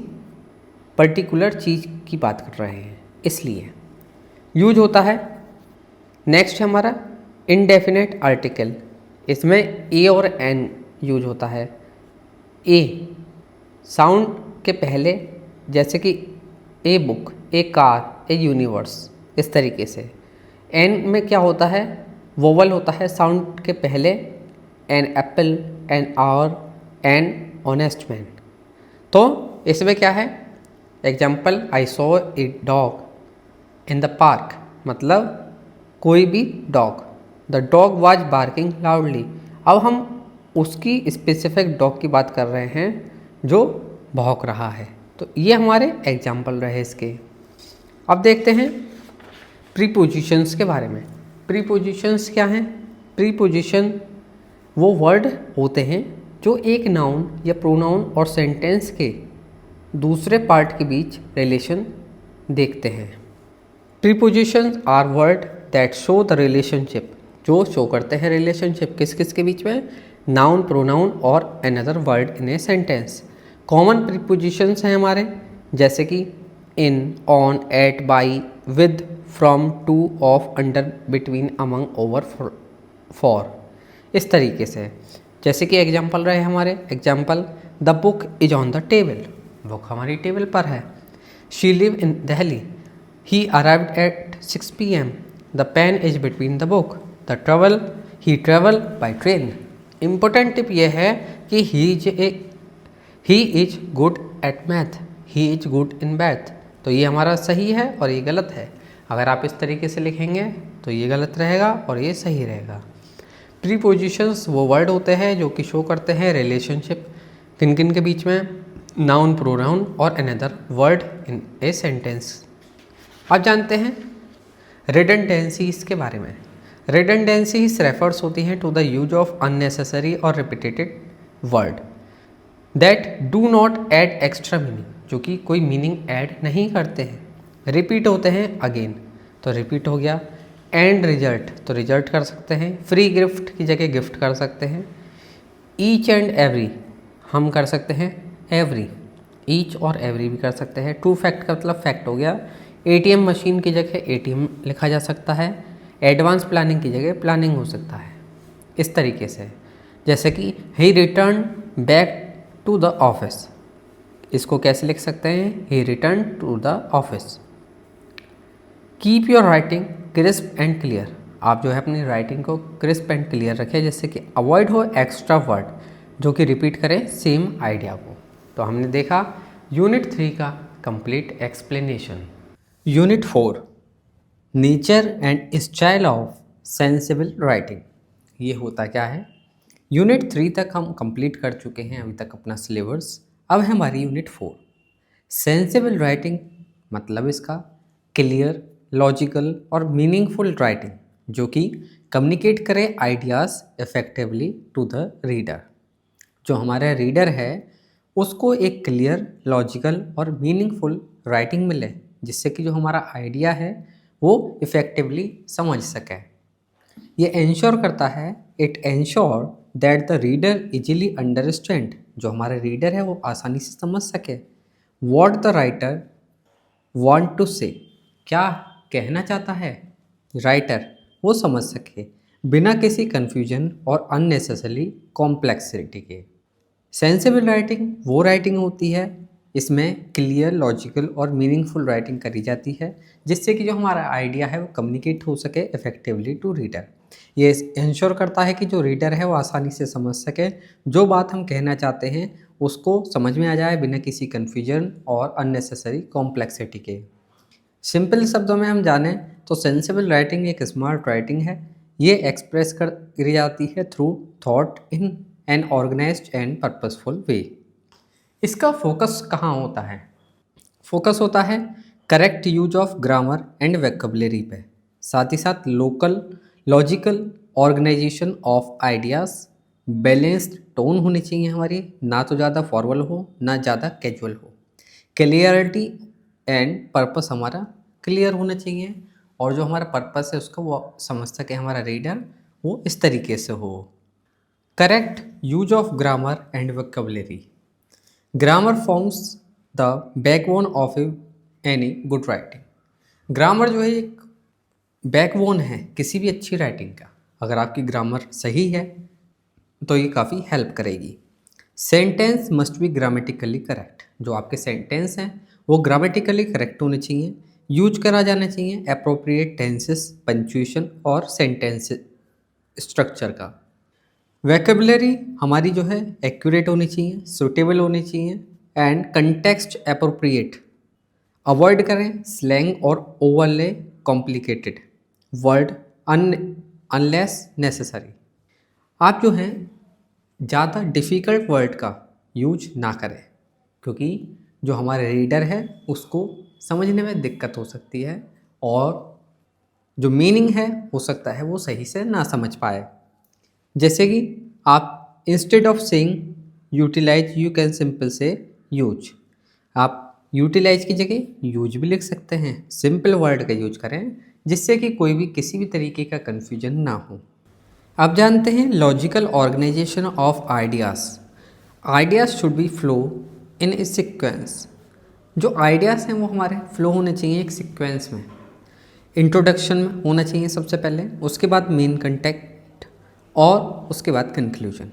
पर्टिकुलर चीज़ की बात कर रहे हैं, इसलिए यूज होता है। नेक्स्ट है हमारा इनडेफिनेट आर्टिकल, इसमें ए और एन यूज होता है। ए साउंड के पहले, जैसे कि a book, A car, A universe, इस तरीके से। एन में क्या होता है, वोवल होता है साउंड के पहले, an apple, an hour, an honest man. तो इसमें क्या है, example I saw a dog in the park, मतलब कोई भी dog, the dog was barking loudly. अब हम उसकी स्पेसिफिक डॉग की बात कर रहे हैं जो भौंक रहा है। तो ये हमारे एग्जाम्पल रहे इसके। अब देखते हैं प्रीपोजिशंस के बारे में। प्रीपोजिशंस क्या हैं, प्रीपोजिशन वो वर्ड होते हैं जो एक नाउन या प्रोनाउन और सेंटेंस के दूसरे पार्ट के बीच रिलेशन देखते हैं। Prepositions are word that show the relationship, जो शो करते हैं रिलेशनशिप किस किस के बीच में, नाउन, प्रोनाउन और another word in a sentence. Common prepositions हैं हमारे, जैसे कि in, on, at, by, with, from, to, of, under, between, among, over, for, इस तरीके से। जैसे कि एग्जाम्पल रहे हमारे, example the book is on the table, book हमारी टेबल पर है। She live in Delhi, he arrived at 6 PM, the pen is between the book, the travel, he travel by train. Important tip यह है कि he is good at math, he is good in math. तो ये हमारा सही है और ये गलत है। अगर आप इस तरीके से लिखेंगे तो ये गलत रहेगा और ये सही रहेगा। प्रीपोजिशंस वो वर्ड होते हैं जो कि शो करते हैं रिलेशनशिप किन किन के बीच में, नाउन, प्रोनाउन और another word in a sentence. अब जानते हैं रिडंडेंसीज के बारे में। रिडंडेंसीज रेफर्स होती हैं to the use of unnecessary और repeated word that do not add extra meaning, जो कि कोई मीनिंग ऐड नहीं करते हैं, रिपीट होते हैं अगेन, तो रिपीट हो गया। एंड रिजल्ट, तो रिजल्ट कर सकते हैं, फ्री गिफ्ट की जगह गिफ्ट कर सकते हैं। ईच एंड एवरी हम कर सकते हैं एवरी, ईच और एवरी भी कर सकते हैं। ट्रू फैक्ट का मतलब फैक्ट हो गया। एटीएम मशीन की जगह एटीएम लिखा जा सकता है। एडवांस प्लानिंग की जगह प्लानिंग हो सकता है। इस तरीके से, जैसे कि he return back to the office, इसको कैसे लिख सकते हैं, he return to the office. Keep your writing crisp and clear, आप जो है अपनी राइटिंग को क्रिस्प एंड क्लियर रखें, जैसे कि अवॉइड हो एक्स्ट्रा वर्ड जो कि रिपीट करें सेम आइडिया को। तो हमने देखा यूनिट 3 का complete explanation. Unit 4 nature and style of sensible writing, ये होता क्या है। यूनिट 3 तक हम कंप्लीट कर चुके हैं अभी तक अपना सिलेबस। अब है हमारी यूनिट 4 सेंसिबल राइटिंग, मतलब इसका क्लियर, लॉजिकल और मीनिंगफुल राइटिंग जो कि कम्युनिकेट करे ideas effectively to the reader. जो हमारा रीडर है उसको एक क्लियर, लॉजिकल और मीनिंगफुल राइटिंग मिले, जिससे कि जो हमारा आइडिया है वो इफ़ेक्टिवली समझ सके। ये इंश्योर करता है, it ensure that the reader easily understand, जो हमारा रीडर है वो आसानी से समझ सके। What the writer want to say, क्या कहना चाहता है राइटर वो समझ सके बिना किसी कन्फ्यूजन और अननेसेसरी कॉम्प्लेक्सिटी के। सेंसिबल राइटिंग वो राइटिंग होती है, इसमें क्लियर, लॉजिकल और मीनिंगफुल राइटिंग करी जाती है, जिससे कि जो हमारा आइडिया है वो कम्युनिकेट हो सके इफेक्टिवली टू रीडर। ये इंश्योर करता है कि जो रीडर है वो आसानी से समझ सके, जो बात हम कहना चाहते हैं उसको समझ में आ जाए बिना किसी कन्फ्यूजन और अननेसेसरी कॉम्प्लेक्सिटी के। सिंपल शब्दों में हम जानें तो सेंसिबल राइटिंग एक स्मार्ट राइटिंग है। ये एक्सप्रेस करी जाती है through thought in an organised and purposeful way. इसका फोकस कहाँ होता है, फोकस होता है correct use of grammar and vocabulary पे, साथ ही साथ local, logical organisation of ideas, balanced tone होनी चाहिए हमारी, ना तो ज़्यादा फॉर्मल हो ना ज़्यादा कैजुअल हो, क्लियरिटी एंड पर्पस हमारा क्लियर होना चाहिए, और जो हमारा पर्पस है उसको वो समझ सके हमारा रीडर, वो इस तरीके से हो। Correct use of grammar and vocabulary, grammar forms the backbone of any good writing. Grammar जो है एक बैकबोन है किसी भी अच्छी राइटिंग का। अगर आपकी ग्रामर सही है तो ये काफ़ी हेल्प करेगी। Sentence must be grammatically correct, जो आपके सेंटेंस हैं वो ग्रामेटिकली करेक्ट होने चाहिए, यूज करा जाना चाहिए अप्रोप्रिएट टेंसेस, पंक्चुएशन और सेंटेंस स्ट्रक्चर का। वोकैबुलरी हमारी जो है एक्यूरेट होनी चाहिए, सूटेबल होनी चाहिए एंड कंटेक्स्ट अप्रोप्रिएट। अवॉइड करें स्लैंग और overlay complicated word unless necessary. आप जो हैं ज़्यादा डिफ़िकल्ट वर्ड का यूज ना करें, क्योंकि जो हमारे रीडर है उसको समझने में दिक्कत हो सकती है और जो मीनिंग है हो सकता है वो सही से ना समझ पाए। जैसे कि आप instead of saying utilize you can simple से यूज, आप यूटिलाइज की जगह यूज भी लिख सकते हैं, सिंपल वर्ड का यूज करें जिससे कि कोई भी किसी भी तरीके का कन्फ्यूजन ना हो। अब जानते हैं logical organisation of ideas. Ideas should be flow in a sequence, जो आइडियाज़ हैं वो हमारे फ्लो होने चाहिए एक सीक्वेंस में। इंट्रोडक्शन में होना चाहिए सबसे पहले, उसके बाद मेन कंटेंट और उसके बाद कंक्लूजन।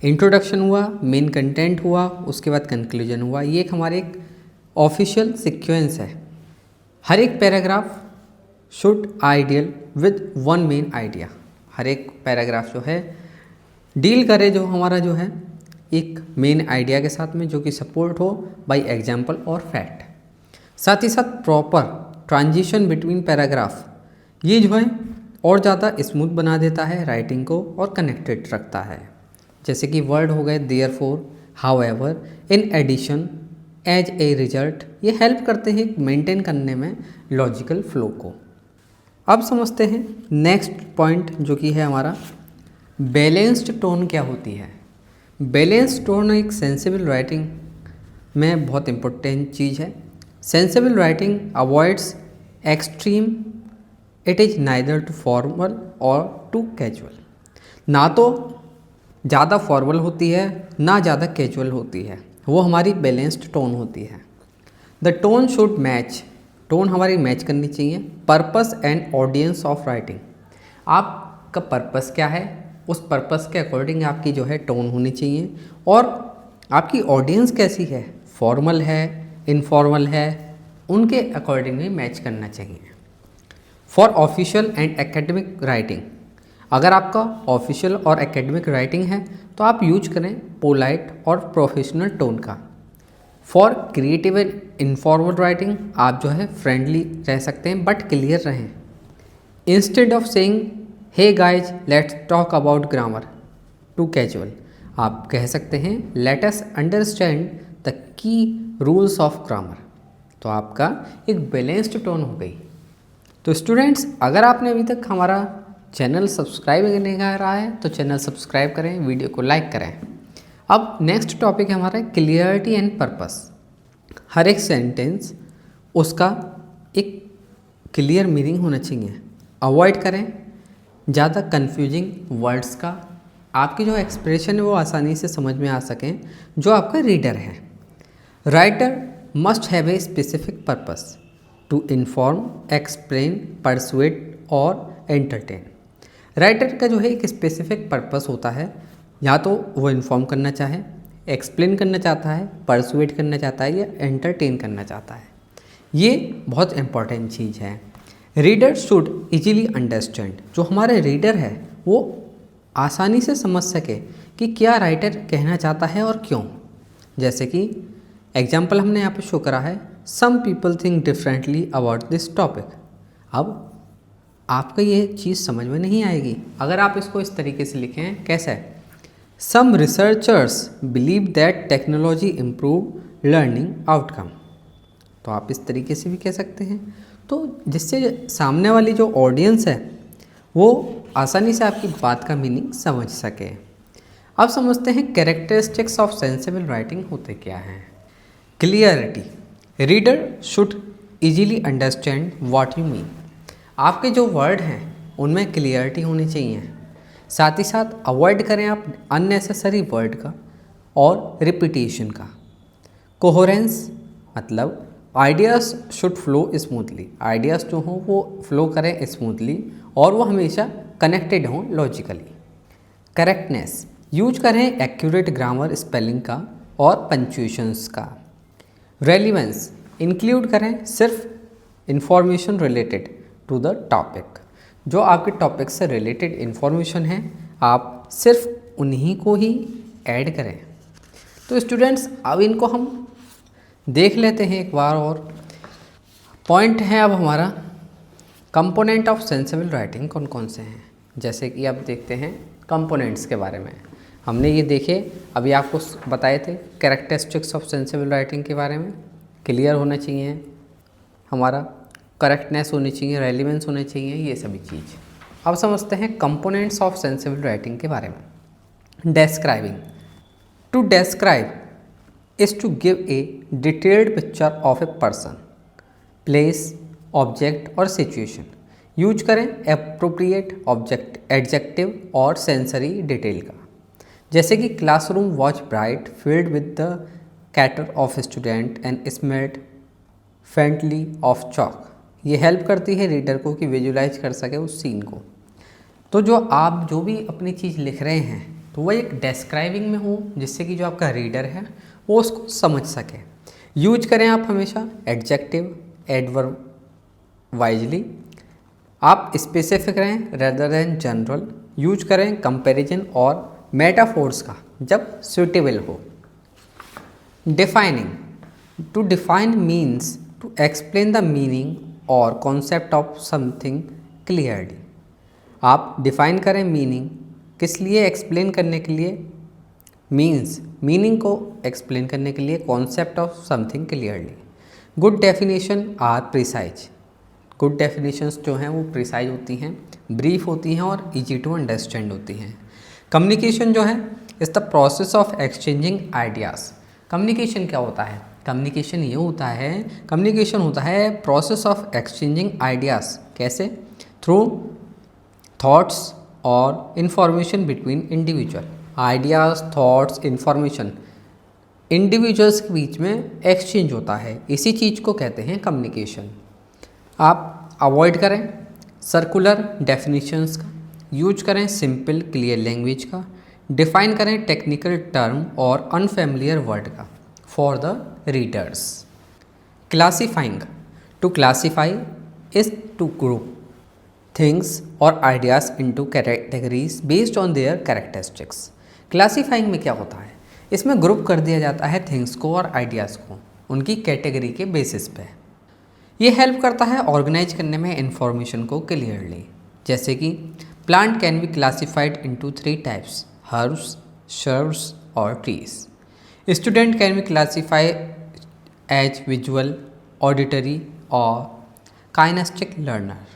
इंट्रोडक्शन हुआ, मेन कंटेंट हुआ, उसके बाद कंक्लूजन हुआ। ये एक हमारे एक ऑफिशियल सीक्वेंस है। हर एक paragraph should ideal with one main idea, हर एक पैराग्राफ जो है डील करे जो हमारा जो है एक मेन आइडिया के साथ में, जो कि सपोर्ट हो बाय एग्जाम्पल और फैक्ट। साथ ही साथ प्रॉपर ट्रांजिशन बिटवीन पैराग्राफ, ये जो है और ज़्यादा स्मूथ बना देता है राइटिंग को और कनेक्टेड रखता है। जैसे कि वर्ड हो गए therefore, however, in addition, as a result, ये हेल्प करते हैं मेंटेन करने में लॉजिकल फ्लो को। अब समझते हैं नेक्स्ट पॉइंट जो कि है हमारा बैलेंस्ड टोन क्या होती है। बैलेंस्ड टोन एक सेंसिबल राइटिंग में बहुत इम्पोर्टेंट चीज़ है। Sensible writing avoids extreme, it is neither too formal और टू कैजुअल। ना तो ज़्यादा फॉर्मल होती है ना ज़्यादा कैजुअल होती है, वो हमारी बैलेंस्ड टोन होती है। The tone should match, tone हमारी मैच करनी चाहिए purpose and audience of writing. आपका पर्पस क्या है, उस पर्पस के अकॉर्डिंग आपकी जो है टोन होनी चाहिए। और आपकी ऑडियंस कैसी है, फॉर्मल है, इनफॉर्मल है, उनके अकॉर्डिंग भी मैच करना चाहिए। For official and academic writing, अगर आपका ऑफिशियल और एकेडमिक राइटिंग है तो आप यूज करें पोलाइट और प्रोफेशनल टोन का। For creative and informal writing आप जो है फ्रेंडली रह सकते हैं बट क्लियर रहें। Instead of saying hey guys let's talk about grammar too casual, आप कह सकते हैं let us understand the key rules of grammar. तो आपका एक बैलेंस्ड टोन हो गई। तो स्टूडेंट्स, अगर आपने अभी तक हमारा चैनल सब्सक्राइब नहीं करा है तो चैनल सब्सक्राइब करें, वीडियो को लाइक करें। अब नेक्स्ट टॉपिक है हमारा क्लियरिटी एंड पर्पस। हर एक सेंटेंस उसका एक क्लियर मीनिंग होना चाहिए। अवॉइड करें ज़्यादा कंफ्यूजिंग वर्ड्स का, आपकी जो एक्सप्रेशन है वो आसानी से समझ में आ सकें जो आपका रीडर है। Writer must have a specific purpose to inform, explain, persuade और एंटरटेन। राइटर का जो है एक स्पेसिफिक पर्पस होता है, या तो वो इन्फॉर्म करना चाहे, एक्सप्लेन करना चाहता है, परसुएट करना चाहता है या एंटरटेन करना चाहता है। ये बहुत इंपॉर्टेंट चीज़ है। रीडर शुड इजीली अंडरस्टैंड, जो हमारे रीडर है वो आसानी से समझ सके कि क्या राइटर कहना चाहता है और क्यों। जैसे कि एग्जाम्पल हमने यहाँ पे शो करा है, some people think differently about this topic. अब आपको ये चीज़ समझ में नहीं आएगी अगर आप इसको इस तरीके से लिखें। कैसा है, some researchers believe that technology improve learning outcome. तो आप इस तरीके से भी कह सकते हैं, तो जिससे सामने वाली जो ऑडियंस है वो आसानी से आपकी बात का मीनिंग समझ सके। अब समझते हैं कैरेक्टरिस्टिक्स ऑफ सेंसिबल राइटिंग होते क्या हैं। Clarity, reader should easily understand what you mean. आपके जो वर्ड हैं उनमें क्लियरिटी होनी चाहिए। साथ ही साथ अवॉइड करें आप अननेसेसरी वर्ड का और रिपीटेशन का। कोहेरेंस मतलब ideas should flow smoothly, ideas जो हों वो फ्लो करें स्मूथली और वो हमेशा कनेक्टेड हों लॉजिकली। करेक्टनेस, यूज करें एक्यूरेट ग्रामर, स्पेलिंग का और पंक्चुएशंस का। रेलिवेंस, इंक्लूड करें सिर्फ information related to the topic, जो आपके टॉपिक से रिलेटेड इन्फॉर्मेशन है आप सिर्फ उन्हीं को ही ऐड करें। तो स्टूडेंट्स, अब इनको हम देख लेते हैं एक बार और। पॉइंट है अब हमारा कंपोनेंट ऑफ सेंसिबल राइटिंग कौन कौन से हैं। जैसे कि अब देखते हैं कंपोनेंट्स के बारे में। हमने ये देखे अभी आपको बताए थे कैरेक्टरिस्टिक्स ऑफ सेंसिबल राइटिंग के बारे में। क्लियर होना चाहिए हमारा, करेक्टनेस होनी चाहिए, रेलिवेंस होनी चाहिए, ये सभी चीज़। अब समझते हैं कंपोनेंट्स ऑफ सेंसिबल राइटिंग के बारे में। Describing, to describe is to give a detailed picture of a person, place, object और situation। यूज करें appropriate object, adjective और sensory detail का। जैसे कि classroom was bright, filled with the chatter of student and smelled faintly of chalk। ये help करती है reader को कि विजुलाइज कर सके उस सीन को। तो जो आप जो भी अपनी चीज़ लिख रहे हैं तो वह एक डेस्क्राइबिंग में हो, जिससे कि जो आपका रीडर है वो उसको समझ सके। यूज करें आप हमेशा एडजेक्टिव, एडवर्ब वाइजली। आप स्पेसिफिक रहें रेदर देन जनरल। यूज करें कंपैरिजन और मेटाफोर्स का जब सूटेबल हो। Defining, to define means to explain the meaning और कॉन्सेप्ट ऑफ समथिंग क्लियरली। आप डिफाइन करें मीनिंग, किस लिए, एक्सप्लेन करने के लिए, मीन्स मीनिंग को एक्सप्लेन करने के लिए, concept of something clearly. Good definition are precise, good definitions जो हैं वो प्रिसाइज होती हैं, ब्रीफ होती हैं और इजी टू अंडरस्टैंड होती हैं। कम्युनिकेशन जो है is the process of exchanging ideas, communication क्या होता है? कम्युनिकेशन ये होता है, कम्युनिकेशन होता है प्रोसेस ऑफ एक्सचेंजिंग आइडियाज़। कैसे? थ्रू थॉट्स और information between individual. Ideas, thoughts, information individuals के बीच में एक्सचेंज होता है, इसी चीज़ को कहते हैं कम्युनिकेशन। आप अवॉइड करें सर्कुलर डेफिनेशंस का, यूज करें सिंपल क्लियर लैंग्वेज का, डिफाइन करें टेक्निकल टर्म और अनफेमिलियर वर्ड का for the readers. Classifying, to classify is to group things और ideas into categories based on their characteristics. Classifying में क्या होता है? इसमें ग्रुप कर दिया जाता है थिंग्स को और आइडियाज़ को उनकी कैटेगरी के बेसिस पे। ये हेल्प करता है ऑर्गेनाइज करने में इंफॉर्मेशन को क्लियरली। जैसे कि plant can be classified into 3 types, herbs, shrubs और trees. Student can be classified as visual, auditory और काइनेस्टिक लर्नर।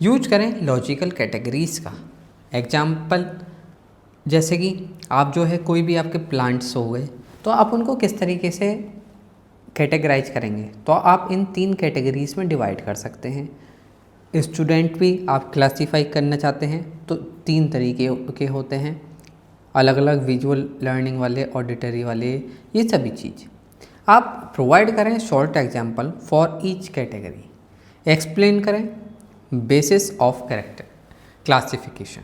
यूज करें लॉजिकल कैटेगरीज का। एग्जाम्पल, जैसे कि आप जो है कोई भी आपके प्लांट्स हो गए तो आप उनको किस तरीके से कैटेगराइज करेंगे, तो आप इन 3 कैटेगरीज में डिवाइड कर सकते हैं। स्टूडेंट भी आप क्लासीफाई करना चाहते हैं तो 3 तरीके के होते हैं, अलग अलग विजुअल लर्निंग वाले, ऑडिटरी वाले, ये सभी चीज़। आप प्रोवाइड करें short example for each category. Explain करें बेसिस ऑफ कैरेक्टर क्लासिफिकेशन।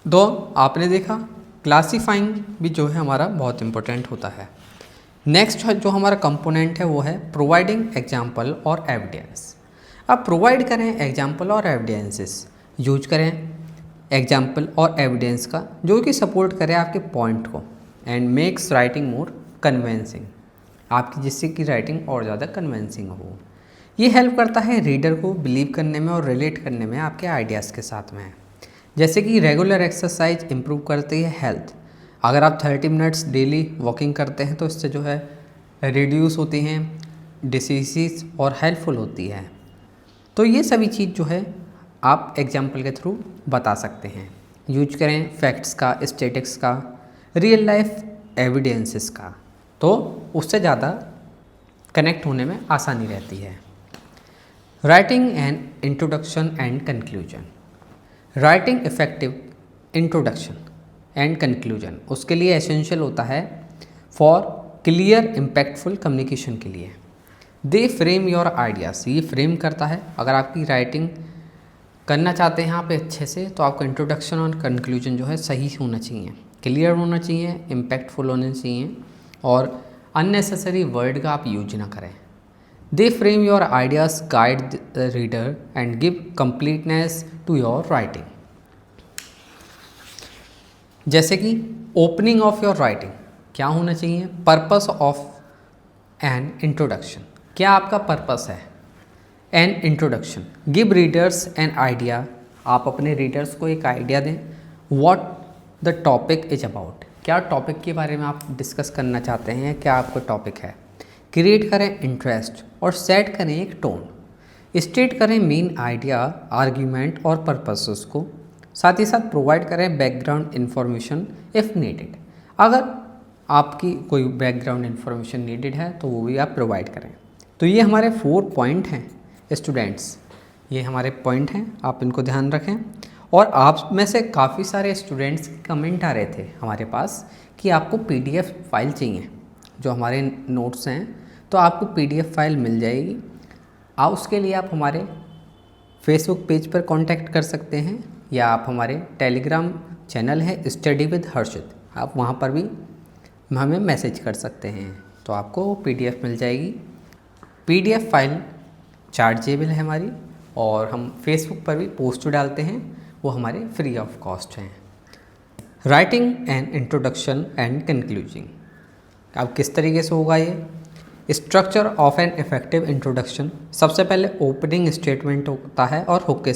दो आपने देखा क्लासीफाइंग भी जो है हमारा बहुत इंपॉर्टेंट होता है। नेक्स्ट जो हमारा कंपोनेंट है वो है प्रोवाइडिंग एग्जाम्पल और एविडेंस। अब प्रोवाइड करें एग्जाम्पल और एविडेंसेस, यूज करें एग्जाम्पल और एविडेंस का जो कि सपोर्ट करे आपके पॉइंट को and makes writing more convincing, आपकी जिससे कि राइटिंग और ज़्यादा कन्विंसिंग हो। ये हेल्प करता है रीडर को बिलीव करने में और रिलेट करने में आपके आइडियाज़ के साथ में। जैसे कि रेगुलर एक्सरसाइज इंप्रूव करती है हेल्थ। अगर आप 30 मिनट्स डेली वॉकिंग करते हैं तो इससे जो है रिड्यूस होती हैं डिसीज़ और हेल्पफुल होती है। तो ये सभी चीज़ जो है आप एग्जाम्पल के थ्रू बता सकते हैं। यूज करें फैक्ट्स का, स्टेटिक्स का, रियल लाइफ एविडेंसेस का, तो उससे ज़्यादा कनेक्ट होने में आसानी रहती है। Writing an introduction and conclusion. Writing effective introduction and conclusion उसके लिए एसेंशियल होता है फॉर क्लियर इम्पैक्टफुल कम्युनिकेशन के लिए। दे फ्रेम योर आइडियाज़, ये फ्रेम करता है। अगर आपकी राइटिंग करना चाहते हैं यहाँ पे अच्छे से, तो आपका इंट्रोडक्शन और कंक्लूजन जो है सही होना चाहिए, क्लियर होना चाहिए, इम्पैक्टफुल होने चाहिए और अननेसेसरी वर्ड का आप यूज ना करें। They frame your ideas, guide the reader and give completeness to your writing. जैसे कि ओपनिंग ऑफ योर राइटिंग क्या होना चाहिए? पर्पस ऑफ एन इंट्रोडक्शन, क्या आपका पर्पस है? An introduction give readers an idea, आप अपने रीडर्स को एक आइडिया दें what the topic is about, क्या टॉपिक के बारे में आप डिस्कस करना चाहते हैं, क्या आपका टॉपिक है। क्रिएट करें इंटरेस्ट और सेट करें एक टोन। स्टेट करें मेन आइडिया, आर्ग्यूमेंट और पर्पसेस को। साथ ही साथ प्रोवाइड करें बैकग्राउंड इन्फॉर्मेशन इफ़ नीडेड, अगर आपकी कोई बैकग्राउंड इन्फॉर्मेशन नीडेड है तो वो भी आप प्रोवाइड करें। तो ये हमारे 4 पॉइंट हैं स्टूडेंट्स, ये हमारे पॉइंट हैं, आप इनको ध्यान रखें। और आप में से काफ़ी सारे स्टूडेंट्स कमेंट आ रहे थे हमारे पास कि आपको PDF फाइल चाहिए, जो हमारे नोट्स हैं तो आपको PDF फाइल मिल जाएगी। उसके लिए आप हमारे फेसबुक पेज पर कांटेक्ट कर सकते हैं या आप हमारे टेलीग्राम चैनल है स्टडी विद हर्षित, आप वहाँ पर भी हमें मैसेज कर सकते हैं, तो आपको PDF मिल जाएगी। PDF फाइल चार्जेबल है हमारी और हम फेसबुक पर भी पोस्ट डालते हैं, वो हमारे फ्री ऑफ कॉस्ट हैं। राइटिंग एंड इंट्रोडक्शन एंड कंक्लूजिंग, अब किस तरीके से होगा ये? Structure of an effective introduction, सबसे पहले ओपनिंग स्टेटमेंट होता है और हुक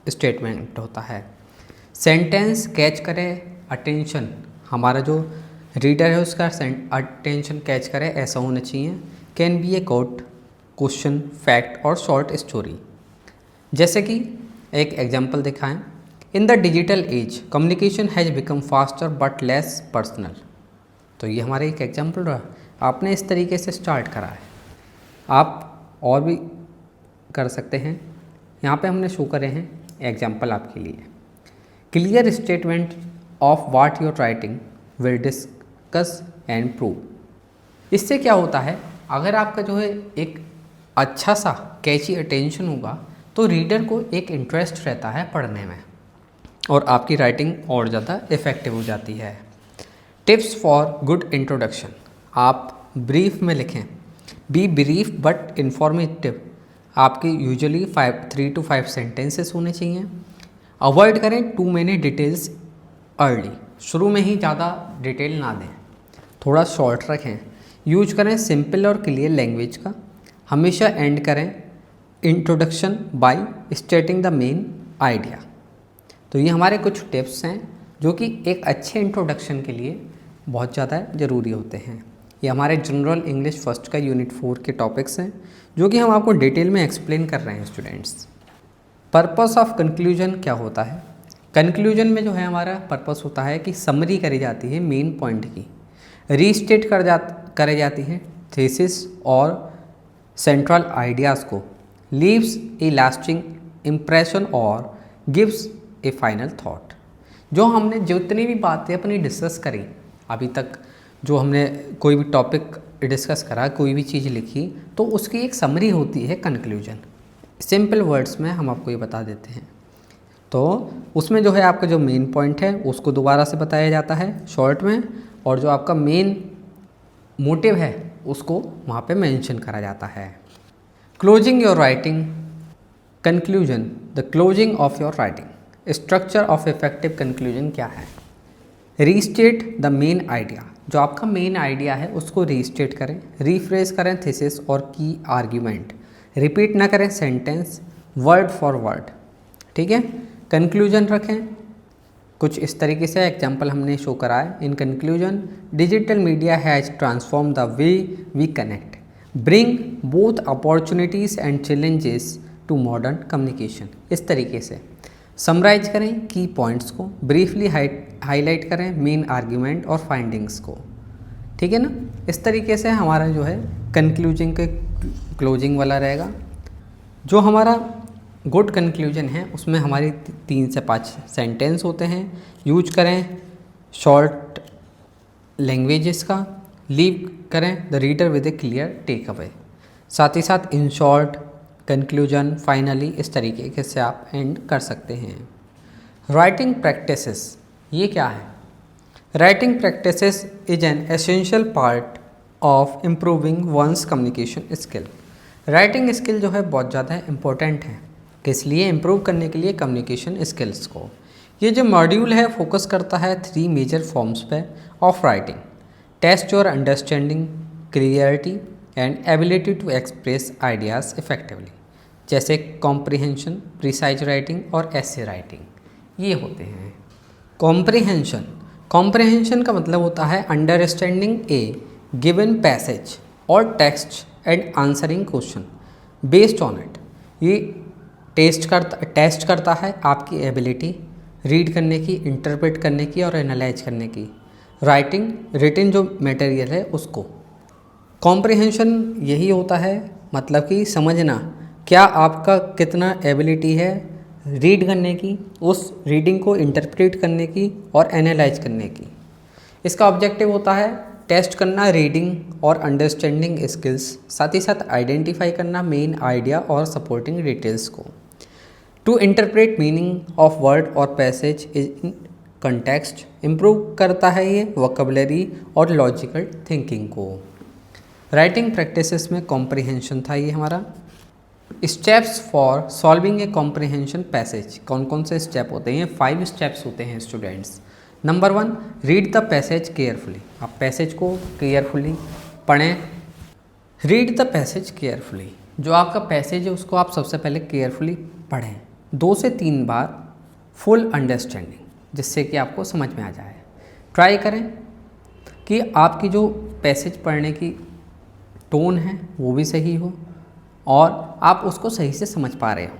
स्टेटमेंट होता है। सेंटेंस कैच करें अटेंशन, हमारा जो रीडर है उसका अटेंशन कैच करे, ऐसा होना चाहिए। Can be a quote, question, fact और शॉर्ट स्टोरी। जैसे कि एक एग्जांपल दिखाएं, in the digital age communication has become faster but less personal, तो ये हमारा एक एग्जांपल रहा। आपने इस तरीके से स्टार्ट करा है। आप और भी कर सकते हैं। यहाँ पे हमने शो करे हैं एग्जाम्पल आपके लिए। Clear statement of what your writing will discuss and prove. इससे क्या होता है, अगर आपका जो है एक अच्छा सा कैची अटेंशन होगा तो रीडर को एक इंटरेस्ट रहता है पढ़ने में और आपकी राइटिंग और ज़्यादा इफ़ेक्टिव हो जाती है। टिप्स फॉर गुड इंट्रोडक्शन, आप ब्रीफ में लिखें। B brief but informative. आपकी यूजुअली 3 to 5 सेंटेंसेस होने चाहिए। अवॉइड करें टू मैनी डिटेल्स अर्ली, शुरू में ही ज़्यादा डिटेल ना दें, थोड़ा शॉर्ट रखें। यूज करें सिंपल और क्लियर लैंग्वेज का। हमेशा एंड करें introduction by stating the main idea. तो ये हमारे कुछ टिप्स हैं जो कि एक अच्छे इंट्रोडक्शन के लिए बहुत ज़्यादा ज़रूरी होते हैं। ये हमारे जनरल इंग्लिश फर्स्ट का यूनिट 4 के टॉपिक्स हैं जो कि हम आपको डिटेल में एक्सप्लेन कर रहे हैं स्टूडेंट्स। पर्पस ऑफ कंक्लूजन क्या होता है? कंक्लूजन में जो है हमारा पर्पस होता है कि समरी करी जाती है मेन पॉइंट की, रीस्टेट करी जाती है थीसिस और सेंट्रल आइडियाज़ को, लीव्स ए लास्टिंग इम्प्रेशन और गिव्स ए फाइनल थॉट। जो हमने जितनी भी बातें अपनी डिस्कस करी अभी तक, जो हमने कोई भी टॉपिक डिस्कस करा, कोई भी चीज़ लिखी, तो उसकी एक समरी होती है कंक्लूजन। सिंपल वर्ड्स में हम आपको ये बता देते हैं। तो उसमें जो है आपका जो मेन पॉइंट है उसको दोबारा से बताया जाता है शॉर्ट में, और जो आपका मेन मोटिव है उसको वहाँ पे मेंशन करा जाता है। Closing your writing conclusion, the closing of your writing. Structure of effective conclusion क्या है? रीस्टेट द मेन आइडिया, जो आपका मेन आइडिया है उसको रीस्टेट करें, रीफ्रेश करें थीसिस और की आर्ग्यूमेंट, रिपीट ना करें सेंटेंस वर्ड फॉर वर्ड, ठीक है। कंक्लूजन रखें कुछ इस तरीके से, एग्जाम्पल हमने शो करा है। In conclusion, digital media has transform the way we connect, bring both opportunities and challenges to modern communication. इस तरीके से समराइज करें की पॉइंट्स को, ब्रीफली हाईलाइट करें मेन आर्ग्यूमेंट और फाइंडिंग्स को, ठीक है ना। इस तरीके से हमारा जो है कंक्लूजन के क्लोजिंग वाला रहेगा। जो हमारा गुड कंक्लूजन है उसमें हमारी 3 से 5 सेंटेंस होते हैं। यूज करें शॉर्ट लैंग्वेजेस का, लीव करें the reader with a clear take away, साथ ही साथ इन शॉर्ट कंक्लूजन फाइनली, इस तरीके से आप एंड कर सकते हैं। राइटिंग प्रैक्टिसेस, ये क्या है? Writing practices is an essential part of improving one's communication skill. Writing skill जो है बहुत ज़्यादा इम्पोर्टेंट है, किस लिए? इम्प्रूव करने के लिए कम्युनिकेशन स्किल्स को। ये जो मॉड्यूल है फोकस करता है 3 मेजर फॉर्म्स पे of writing: test your understanding, clarity and ability to express ideas effectively, जैसे कॉम्प्रिहेंशन, प्रिसाइज राइटिंग और एसे राइटिंग, ये होते हैं। कॉम्प्रिहेंशन, कॉम्प्रिहेंशन का मतलब होता है अंडरस्टैंडिंग ए गिवन पैसेज और text and answering question based on it. ये टेस्ट करता है आपकी एबिलिटी रीड करने की, इंटरप्रेट करने की और एनालाइज करने की, राइटिंग रिटन जो मटेरियल है उसको। कॉम्प्रिहेंशन यही होता है, मतलब कि समझना क्या आपका कितना एबिलिटी है रीड करने की, उस रीडिंग को इंटरप्रेट करने की और एनालाइज करने की। इसका ऑब्जेक्टिव होता है टेस्ट करना रीडिंग और अंडरस्टैंडिंग स्किल्स, साथ ही साथ आइडेंटिफाई करना मेन आइडिया और सपोर्टिंग डिटेल्स को। To interpret meaning of word और पैसेज इन कंटेक्स्ट, इम्प्रूव करता है ये वोकैबुलरी और लॉजिकल थिंकिंग को। राइटिंग प्रैक्टिसेस में कॉम्प्रिहेंशन था ये हमारा। Steps for solving a comprehension passage, कौन कौन से स्टेप होते हैं? 5 स्टेप्स होते हैं students. Number 1, read the passage carefully. आप पैसेज को केयरफुली पढ़ें। रीड द पैसेज केयरफुली, जो आपका पैसेज है उसको आप सबसे पहले केयरफुली पढ़ें 2 से 3 बार, फुल अंडरस्टैंडिंग, जिससे कि आपको समझ में आ जाए। ट्राई करें कि आपकी जो पैसेज पढ़ने की टोन है वो भी सही हो और आप उसको सही से समझ पा रहे हो।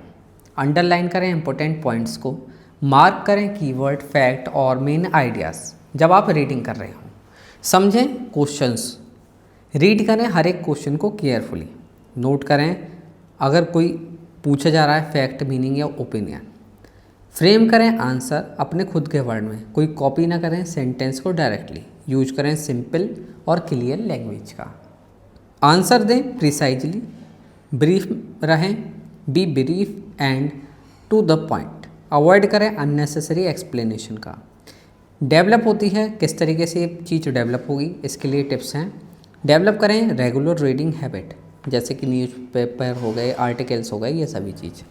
अंडरलाइन करें इंपॉर्टेंट पॉइंट्स को, मार्क करें कीवर्ड, फैक्ट और मेन आइडियाज़ जब आप रीडिंग कर रहे हो। समझें क्वेश्चंस, रीड करें हर एक क्वेश्चन को केयरफुली, नोट करें अगर कोई पूछा जा रहा है फैक्ट, मीनिंग या ओपिनियन। फ्रेम करें आंसर अपने खुद के वर्ड में, कोई कॉपी ना करें सेंटेंस को डायरेक्टली। यूज करें सिंपल और क्लियर लैंग्वेज का। आंसर दें प्रिसाइजली, ब्रीफ रहें, be brief and to the point. Avoid करें अननेसेसरी एक्सप्लेनेशन का। डेवलप होती है, किस तरीके से ये चीज़ डेवलप होगी इसके लिए टिप्स हैं। डेवलप करें रेगुलर रीडिंग हैबिट, जैसे कि न्यूज़पेपर हो गए, आर्टिकल्स हो गए, ये सभी चीज़।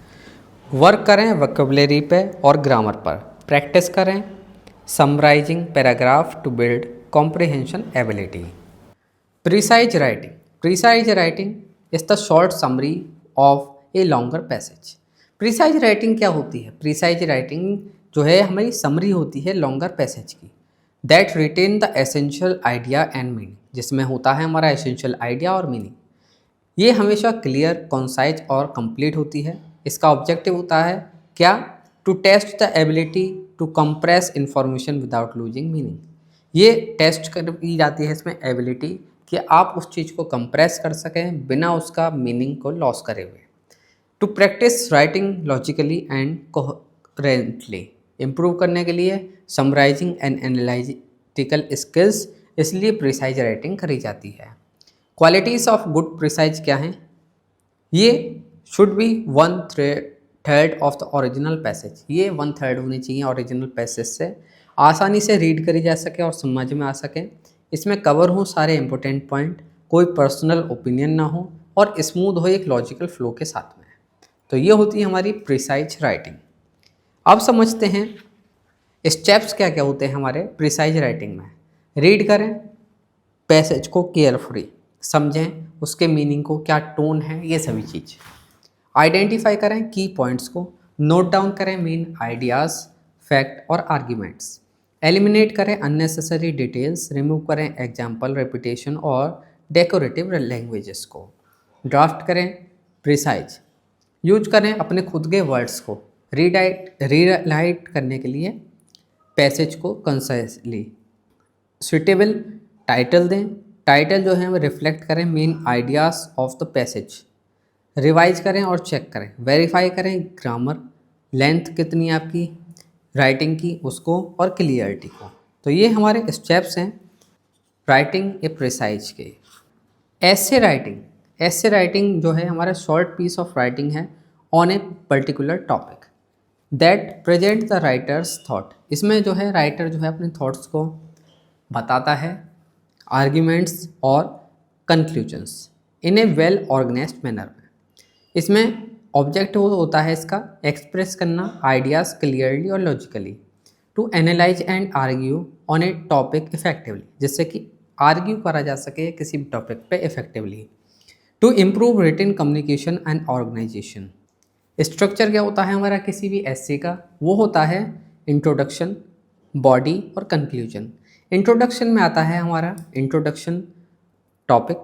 वर्क करें वोकैबुलरी पे और ग्रामर पर। प्रैक्टिस करें summarizing paragraph to build comprehension ability. Precise writing, precise writing is the short summary of a longer passage. Precise writing क्या होती है? प्रिसाइज राइटिंग जो है हमारी समरी होती है लॉन्गर पैसेज की, that retain the essential idea and meaning, जिसमें होता है हमारा एसेंशियल आइडिया और मीनिंग। ये हमेशा क्लियर, कॉन्साइज और कंप्लीट होती है। इसका ऑब्जेक्टिव होता है क्या? To test the ability to compress information without losing meaning. ये टेस्ट की जाती है इसमें एबिलिटी कि आप उस चीज़ को कंप्रेस कर सकें बिना उसका मीनिंग को लॉस करे हुए। To practice writing logically and coherently, improve करने के लिए समराइजिंग एंड एनालिटिकल स्किल्स, इसलिए प्रिसाइज राइटिंग करी जाती है। क्वालिटीज़ ऑफ गुड प्रिसाइज क्या हैं? ये should be 1/3 of the original passage, ये 1/3 होनी चाहिए ओरिजिनल पैसेज से, आसानी से रीड करी जा सके और समझ में आ सके। इसमें कवर हो सारे इंपॉर्टेंट पॉइंट, कोई पर्सनल ओपिनियन ना हो और स्मूथ हो एक लॉजिकल फ्लो के साथ में। तो ये होती है हमारी प्रिसाइज राइटिंग। अब समझते हैं स्टेप्स क्या क्या होते हैं हमारे प्रिसाइज राइटिंग में। रीड करें पैसेज को केयरफुली, समझें उसके मीनिंग को, क्या टोन है, ये सभी चीज़। आइडेंटिफाई करें की पॉइंट्स को, नोट डाउन करें मेन आइडियाज़, फैक्ट और आर्ग्यूमेंट्स। एलिमिनेट करें अननेसेसरी डिटेल्स, रिमूव करें एग्जाम्पल, रेपिटेशन और डेकोरेटिव लैंग्वेजेस को। ड्राफ्ट करें प्रिसाइज, यूज करें अपने खुद के वर्ड्स को। रीराइट करने के लिए पैसेज को कंसाइजली। सुटेबल टाइटल दें, टाइटल जो है वो रिफ्लेक्ट करें main ideas of the passage. Revise करें और चेक करें, वेरीफाई करें ग्रामर, लेंथ कितनी है आपकी राइटिंग की उसको, और क्लियरिटी को। तो ये हमारे स्टेप्स हैं राइटिंग ए प्रिसाइज के। ऐसे राइटिंग, ऐसे राइटिंग जो है हमारा शॉर्ट पीस ऑफ राइटिंग है on a particular topic that present the writers thought. इसमें जो है राइटर जो है अपने थॉट्स को बताता है, आर्ग्यूमेंट्स और conclusions in a well organized manner में। इसमें ऑब्जेक्टिव होता है इसका एक्सप्रेस करना आइडियाज़ क्लियरली और logically, to analyze and argue on a topic effectively, जिससे कि आर्ग्यू करा जा सके किसी भी टॉपिक पे effectively. To improve written communication and organization. Structure क्या होता है हमारा किसी भी एस्से का? वो होता है इंट्रोडक्शन, बॉडी और कंक्लूजन। इंट्रोडक्शन में आता है हमारा इंट्रोडक्शन, टॉपिक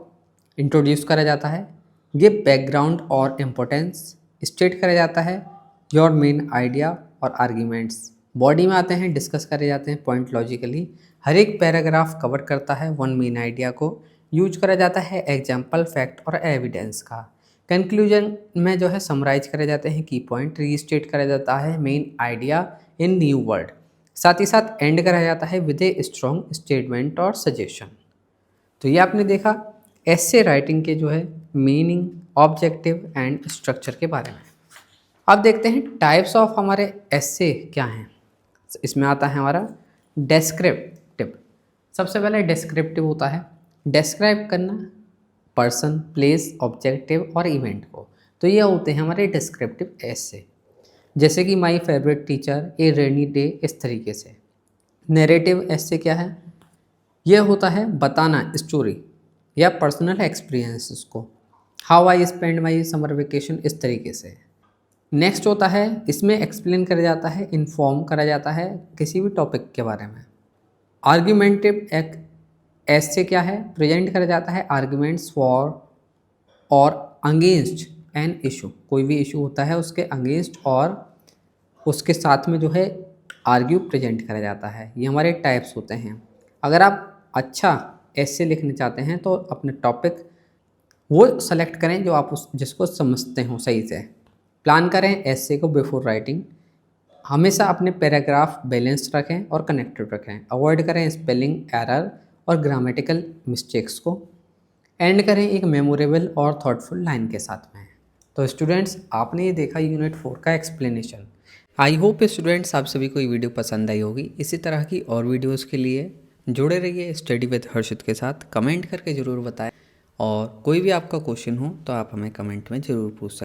इंट्रोड्यूस करा जाता है, ये बैकग्राउंड और इम्पोर्टेंस स्टेट करा जाता है, योर मेन आइडिया और आर्ग्यूमेंट्स। बॉडी में आते हैं, डिस्कस करे जाते हैं पॉइंट लॉजिकली। हर एक पैराग्राफ कवर करता है वन मेन आइडिया को, यूज करा जाता है एग्जाम्पल, फैक्ट और एविडेंस का। कंक्लूजन में जो है समराइज करे जाते हैं की पॉइंट, रीस्टेट करा जाता है मेन आइडिया इन न्यू वर्ड। साथ ही साथ एंड करा जाता है विद ए स्ट्रॉन्ग स्टेटमेंट और सजेशन। तो ये आपने देखा एस्से राइटिंग के जो है मीनिंग, ऑब्जेक्टिव एंड स्ट्रक्चर के बारे में। अब देखते हैं टाइप्स ऑफ हमारे एस्से क्या हैं। इसमें आता है हमारा डेस्क्रिप्टिव। सबसे पहले डेस्क्रिप्टिव होता है डिस्क्राइब करना पर्सन, प्लेस, ऑब्जेक्टिव और इवेंट को। तो ये होते हैं हमारे डिस्क्रिप्टिव एस्से, जैसे कि my favourite teacher, A rainy day, इस तरीके से। नैरेटिव एस्से क्या है? यह होता है बताना स्टोरी या पर्सनल एक्सपीरियंसेस को, how I spend my summer vacation, इस तरीके से। नेक्स्ट होता है, इसमें एक्सप्लेन करा जाता है, इन्फॉर्म करा जाता है किसी भी टॉपिक के बारे में। आर्ग्यूमेंटिव एस्से क्या है? प्रेजेंट करा जाता है आर्ग्यूमेंट्स फॉर और अगेंस्ट एन इशू, कोई भी इशू होता है उसके अगेंस्ट और उसके साथ में जो है आर्ग्यू प्रेजेंट करा जाता है। ये हमारे टाइप्स होते हैं। अगर आप अच्छा ऐसे लिखने चाहते हैं तो अपने टॉपिक वो सेलेक्ट करें जो आप जिसको समझते हो सही से। प्लान करें ऐसे को बिफोर राइटिंग। हमेशा अपने पैराग्राफ बैलेंस्ड रखें और कनेक्टेड रखें। अवॉइड करें स्पेलिंग एरर और ग्रामेटिकल मिस्टेक्स को। एंड करें एक मेमोरेबल और थॉटफुल लाइन के साथ में। तो स्टूडेंट्स, आपने ये देखा यूनिट 4 का एक्सप्लेनेशन। आई होप स्टूडेंट्स आप सभी को ये वीडियो पसंद आई होगी। इसी तरह की और वीडियोस के लिए जुड़े रहिए स्टडी विद हर्षित के साथ। कमेंट करके ज़रूर बताएं और कोई भी आपका क्वेश्चन हो तो आप हमें कमेंट में ज़रूर पूछ सकते हैं।